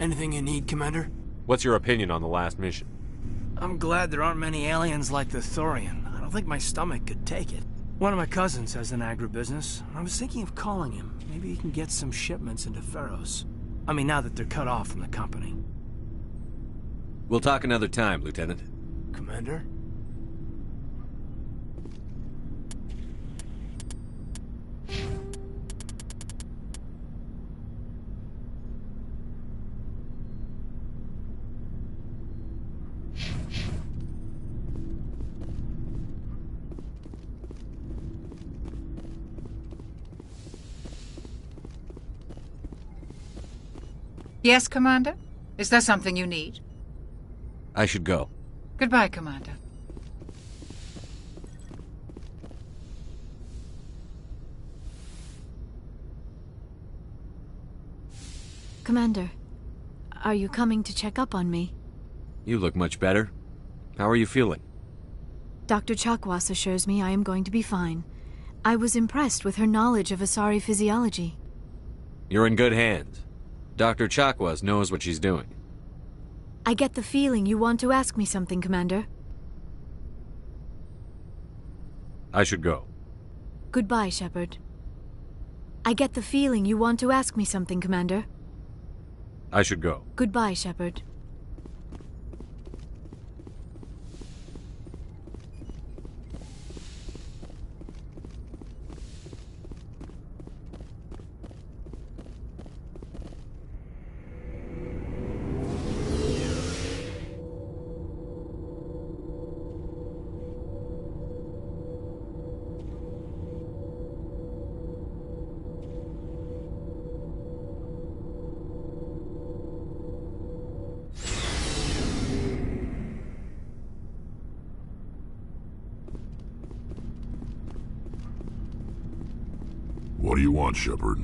Anything you need, Commander? What's your opinion on the last mission? I'm glad there aren't many aliens like the Thorian. I don't think my stomach could take it. One of my cousins has an agribusiness. I was thinking of calling him. Maybe he can get some shipments into Feros. I mean, now that they're cut off from the company. We'll talk another time, Lieutenant. Commander? Yes, Commander? Is there something you need? I should go. Goodbye, Commander. Commander, are you coming to check up on me? You look much better. How are you feeling? Dr. Chakwas assures me I am going to be fine. I was impressed with her knowledge of Asari physiology. You're in good hands. Dr. Chakwas knows what she's doing. I get the feeling you want to ask me something, Commander. I should go. Goodbye, Shepard. I get the feeling you want to ask me something, Commander. I should go. Goodbye, Shepard. What do you want, Shepard?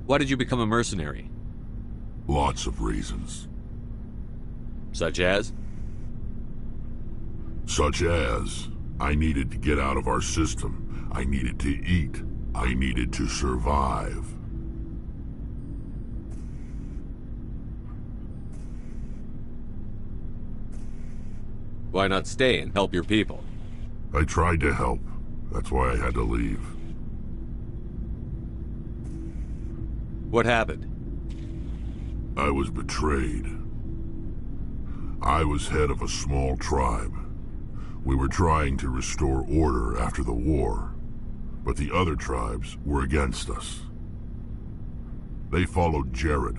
Why did you become a mercenary? Lots of reasons. Such as? Such as, I needed to get out of our system. I needed to eat. I needed to survive. Why not stay and help your people? I tried to help. That's why I had to leave. What happened? I was betrayed. I was head of a small tribe. We were trying to restore order after the war, but the other tribes were against us. They followed Jared,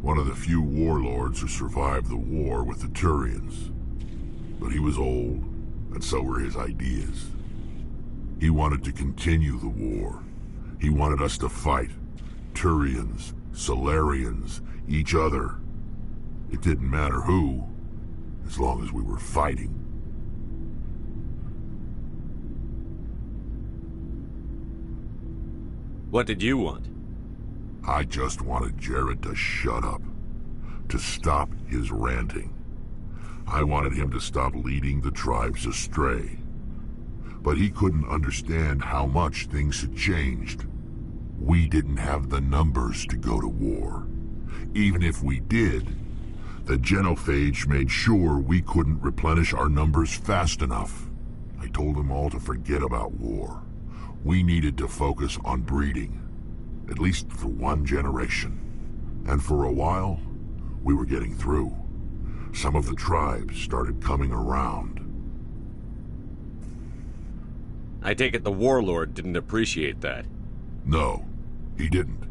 one of the few warlords who survived the war with the Turians. But he was old, and so were his ideas. He wanted to continue the war. He wanted us to fight. Turians, Solarians, each other. It didn't matter who, as long as we were fighting. What did you want? I just wanted Jared to shut up. To stop his ranting. I wanted him to stop leading the tribes astray. But he couldn't understand how much things had changed. We didn't have the numbers to go to war. Even if we did, the genophage made sure we couldn't replenish our numbers fast enough. I told them all to forget about war. We needed to focus on breeding, at least for one generation. And for a while, we were getting through. Some of the tribes started coming around. I take it the warlord didn't appreciate that. No, he didn't.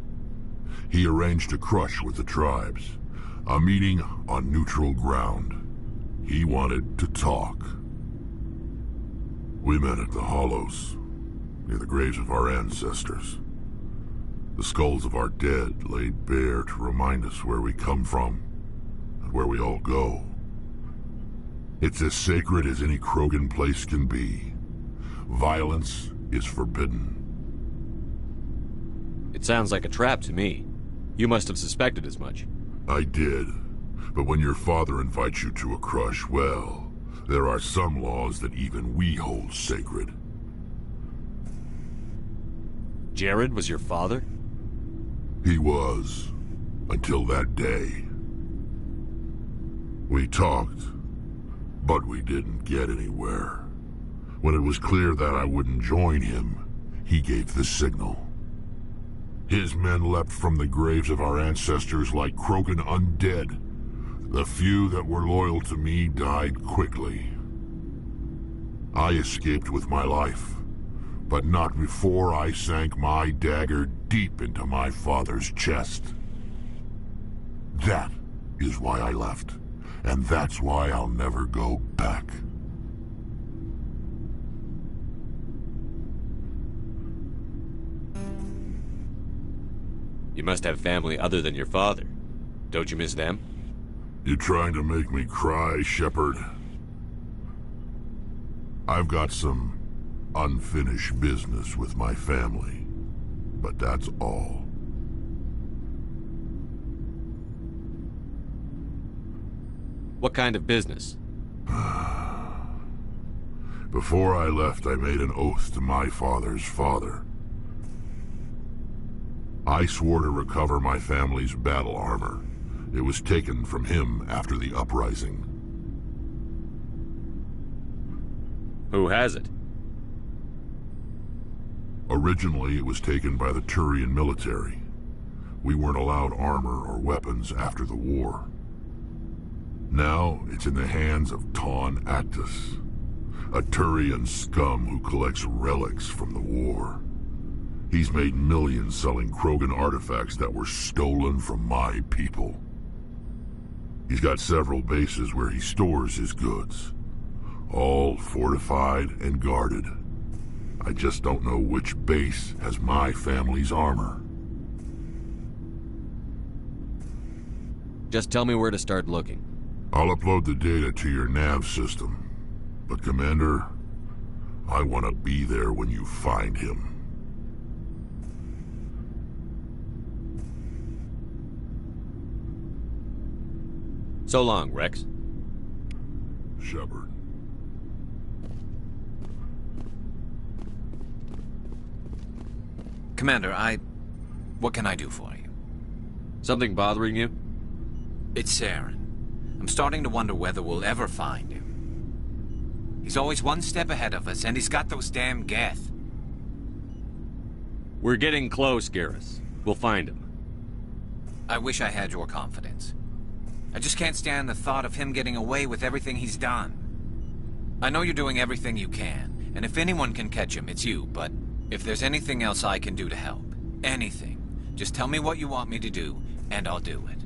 He arranged a crush with the tribes. A meeting on neutral ground. He wanted to talk. We met at the Hollows, near the graves of our ancestors. The skulls of our dead laid bare to remind us where we come from, and where we all go. It's as sacred as any Krogan place can be. Violence is forbidden. It sounds like a trap to me. You must have suspected as much. I did. But when your father invites you to a crush, well, there are some laws that even we hold sacred. Jared was your father? He was. Until that day. We talked, but we didn't get anywhere. When it was clear that I wouldn't join him, he gave the signal. His men leapt from the graves of our ancestors like Krogan undead. The few that were loyal to me died quickly. I escaped with my life, but not before I sank my dagger deep into my father's chest. That is why I left, and that's why I'll never go back. You must have family other than your father. Don't you miss them? You trying to make me cry, Shepard? I've got some unfinished business with my family, but that's all. What kind of business? Before I left, I made an oath to my father's father. I swore to recover my family's battle armor. It was taken from him after the uprising. Who has it? Originally, it was taken by the Turian military. We weren't allowed armor or weapons after the war. Now, it's in the hands of Taun Actus, a Turian scum who collects relics from the war. He's made millions selling Krogan artifacts that were stolen from my people. He's got several bases where he stores his goods, all fortified and guarded. I just don't know which base has my family's armor. Just tell me where to start looking. I'll upload the data to your nav system. But Commander, I want to be there when you find him. So long, Rex. Shepard. Commander, what can I do for you? Something bothering you? It's Saren. I'm starting to wonder whether we'll ever find him. He's always one step ahead of us, and he's got those damn Geth. We're getting close, Garrus. We'll find him. I wish I had your confidence. I just can't stand the thought of him getting away with everything he's done. I know you're doing everything you can, and if anyone can catch him, it's you, but if there's anything else I can do to help, anything, just tell me what you want me to do, and I'll do it.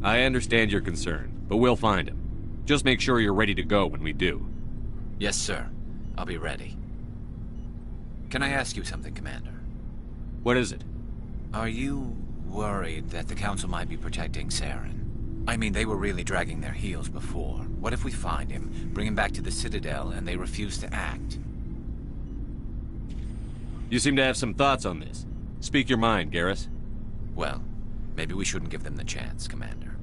I understand your concern, but we'll find him. Just make sure you're ready to go when we do. Yes, sir. I'll be ready. Can I ask you something, Commander? What is it? Are you worried that the Council might be protecting Saren? I mean, they were really dragging their heels before. What if we find him, bring him back to the Citadel, and they refuse to act? You seem to have some thoughts on this. Speak your mind, Garrus. Well, maybe we shouldn't give them the chance, Commander.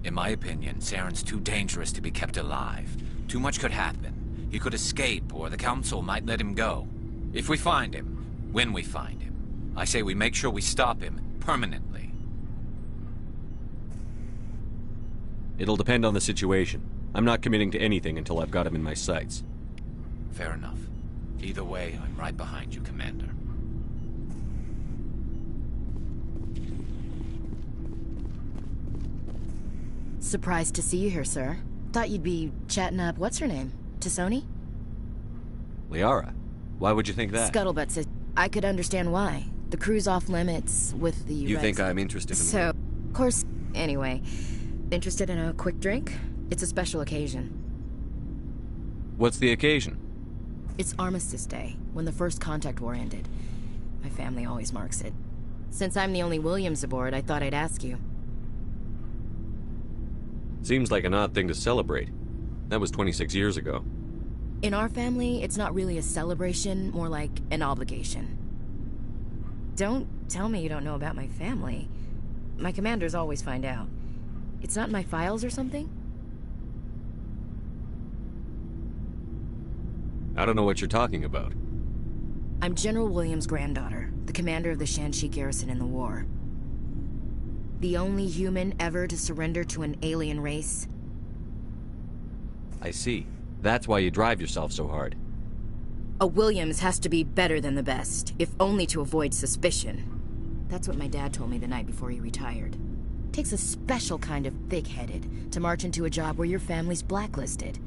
In my opinion, Saren's too dangerous to be kept alive. Too much could happen. He could escape, or the Council might let him go. If we find him, when we find him, I say we make sure we stop him permanently. It'll depend on the situation. I'm not committing to anything until I've got him in my sights. Fair enough. Either way, I'm right behind you, Commander. Surprised to see you here, sir. Thought you'd be chatting up what's-her-name? T'Soni? Liara? Why would you think that? Scuttlebutt says I could understand why. The crew's off limits with the You think I'm interested in... So, of course, anyway. Interested in a quick drink? It's a special occasion. What's the occasion? It's Armistice Day, when the First Contact War ended. My family always marks it. Since I'm the only Williams aboard, I thought I'd ask you. Seems like an odd thing to celebrate. That was 26 years ago. In our family, it's not really a celebration, more like an obligation. Don't tell me you don't know about my family. My commanders always find out. It's not in my files or something? I don't know what you're talking about. I'm General Williams' granddaughter, the commander of the Shanxi garrison in the war. The only human ever to surrender to an alien race. I see. That's why you drive yourself so hard. A Williams has to be better than the best, if only to avoid suspicion. That's what my dad told me the night before he retired. Takes a special kind of thick-headed to march into a job where your family's blacklisted.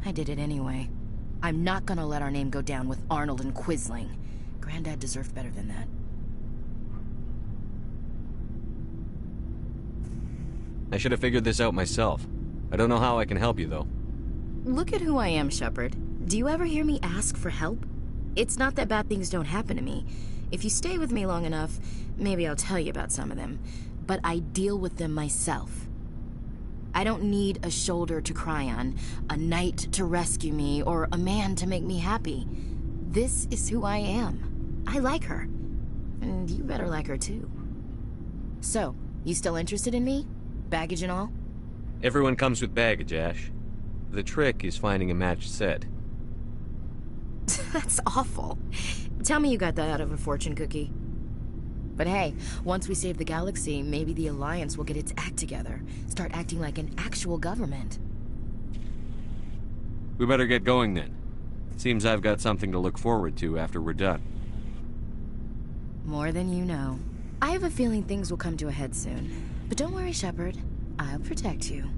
I did it anyway. I'm not gonna let our name go down with Arnold and Quisling. Granddad deserved better than that. I should have figured this out myself. I don't know how I can help you, though. Look at who I am, Shepard. Do you ever hear me ask for help? It's not that bad things don't happen to me. If you stay with me long enough, maybe I'll tell you about some of them. But I deal with them myself. I don't need a shoulder to cry on, a knight to rescue me, or a man to make me happy. This is who I am. I like her. And you better like her too. So, you still interested in me? Baggage and all? Everyone comes with baggage, Ash. The trick is finding a matched set. That's awful. Tell me you got that out of a fortune cookie. But hey, once we save the galaxy, maybe the Alliance will get its act together. Start acting like an actual government. We better get going then. Seems I've got something to look forward to after we're done. More than you know. I have a feeling things will come to a head soon. But don't worry, Shepard. I'll protect you.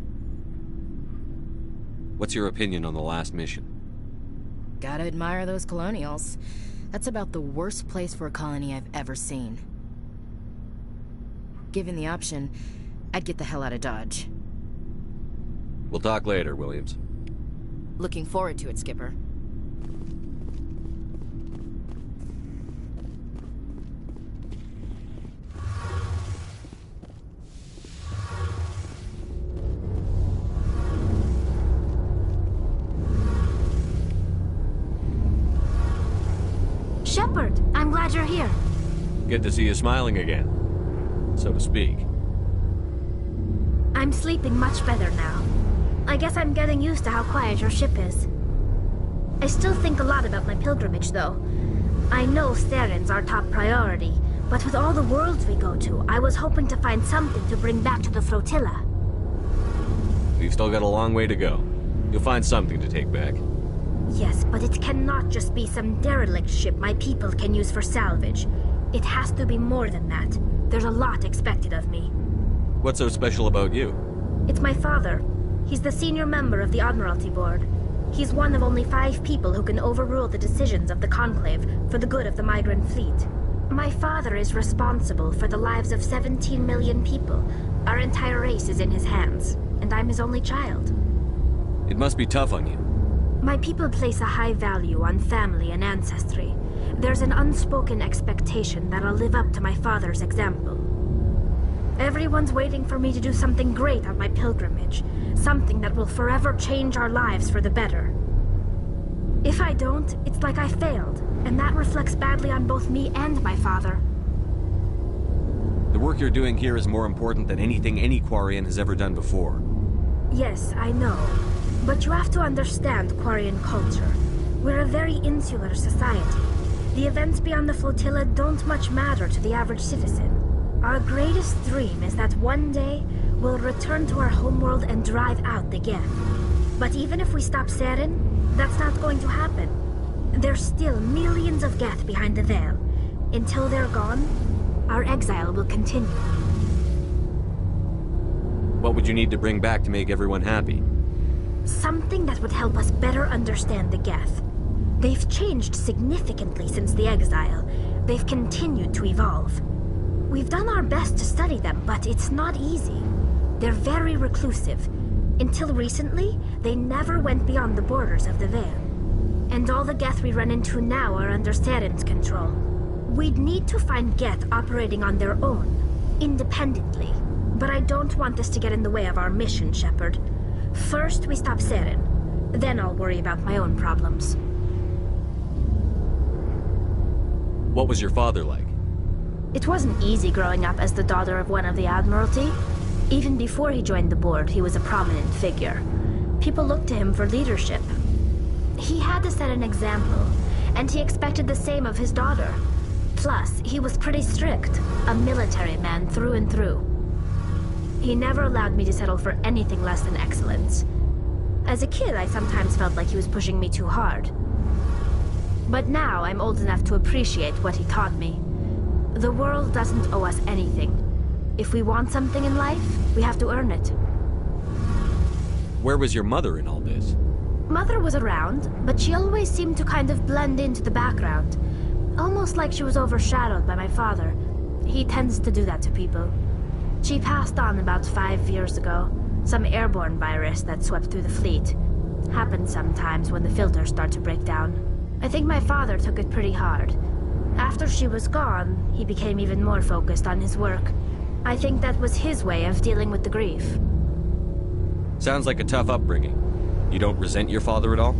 What's your opinion on the last mission? Gotta admire those colonials. That's about the worst place for a colony I've ever seen. Given the option, I'd get the hell out of Dodge. We'll talk later, Williams. Looking forward to it, Skipper. Shepard, I'm glad you're here. Good to see you smiling again, so to speak. I'm sleeping much better now. I guess I'm getting used to how quiet your ship is. I still think a lot about my pilgrimage, though. I know Saren's our top priority, but with all the worlds we go to, I was hoping to find something to bring back to the flotilla. We've still got a long way to go. You'll find something to take back. Yes, but it cannot just be some derelict ship my people can use for salvage. It has to be more than that. There's a lot expected of me. What's so special about you? It's my father. He's the senior member of the Admiralty Board. He's one of only 5 people who can overrule the decisions of the Conclave for the good of the migrant fleet. My father is responsible for the lives of 17 million people, Our entire race is in his hands, and I'm his only child. It must be tough on you. My people place a high value on family and ancestry. There's an unspoken expectation that I'll live up to my father's example. Everyone's waiting for me to do something great on my pilgrimage, something that will forever change our lives for the better. If I don't, it's like I failed, and that reflects badly on both me and my father. The work you're doing here is more important than anything any Quarian has ever done before. Yes, I know. But you have to understand Quarian culture. We're a very insular society. The events beyond the flotilla don't much matter to the average citizen. Our greatest dream is that one day we'll return to our homeworld and drive out the Geth. But even if we stop Saren, that's not going to happen. There's still millions of Geth behind the veil. Until they're gone, our exile will continue. What would you need to bring back to make everyone happy? Something that would help us better understand the Geth. They've changed significantly since the exile. They've continued to evolve. We've done our best to study them, but it's not easy. They're very reclusive. Until recently, they never went beyond the borders of the Veil. And all the Geth we run into now are under Saren's control. We'd need to find Geth operating on their own, independently. But I don't want this to get in the way of our mission, Shepard. First, we stop Saren. Then I'll worry about my own problems. What was your father like? It wasn't easy growing up as the daughter of one of the Admiralty. Even before he joined the board, he was a prominent figure. People looked to him for leadership. He had to set an example, and he expected the same of his daughter. Plus, he was pretty strict, a military man through and through. He never allowed me to settle for anything less than excellence. As a kid, I sometimes felt like he was pushing me too hard. But now I'm old enough to appreciate what he taught me. The world doesn't owe us anything. If we want something in life, we have to earn it. Where was your mother in all this? Mother was around, but she always seemed to kind of blend into the background. Almost like she was overshadowed by my father. He tends to do that to people. She passed on about 5 years ago. Some airborne virus that swept through the fleet. Happens sometimes when the filters start to break down. I think my father took it pretty hard. After she was gone, he became even more focused on his work. I think that was his way of dealing with the grief. Sounds like a tough upbringing. You don't resent your father at all?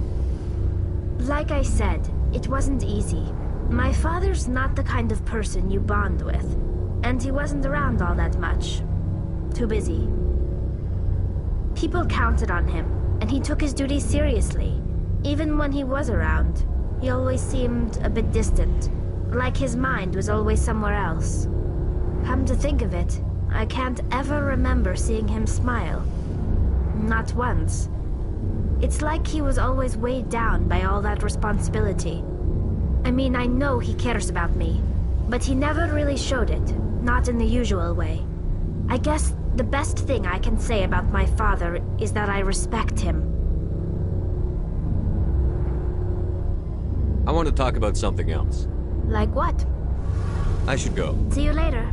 Like I said, it wasn't easy. My father's not the kind of person you bond with. And he wasn't around all that much. Too busy. People counted on him, and he took his duties seriously. Even when he was around, he always seemed a bit distant. Like his mind was always somewhere else. Come to think of it, I can't ever remember seeing him smile. Not once. It's like he was always weighed down by all that responsibility. I mean, I know he cares about me, but he never really showed it, not in the usual way. I guess the best thing I can say about my father is that I respect him. I want to talk about something else. Like what? I should go. See you later.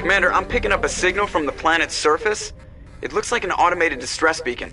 Commander, I'm picking up a signal from the planet's surface. It looks like an automated distress beacon.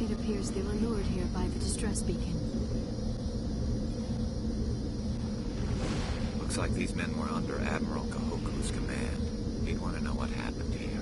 It appears they were lured here by the distress beacon. Looks like these men were under Admiral Kahoku's command. He'd want to know what happened here.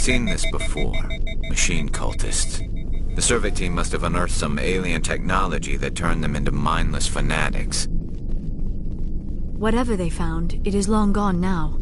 seen this before. Machine cultists. The survey team must have unearthed some alien technology that turned them into mindless fanatics. Whatever they found, it is long gone now.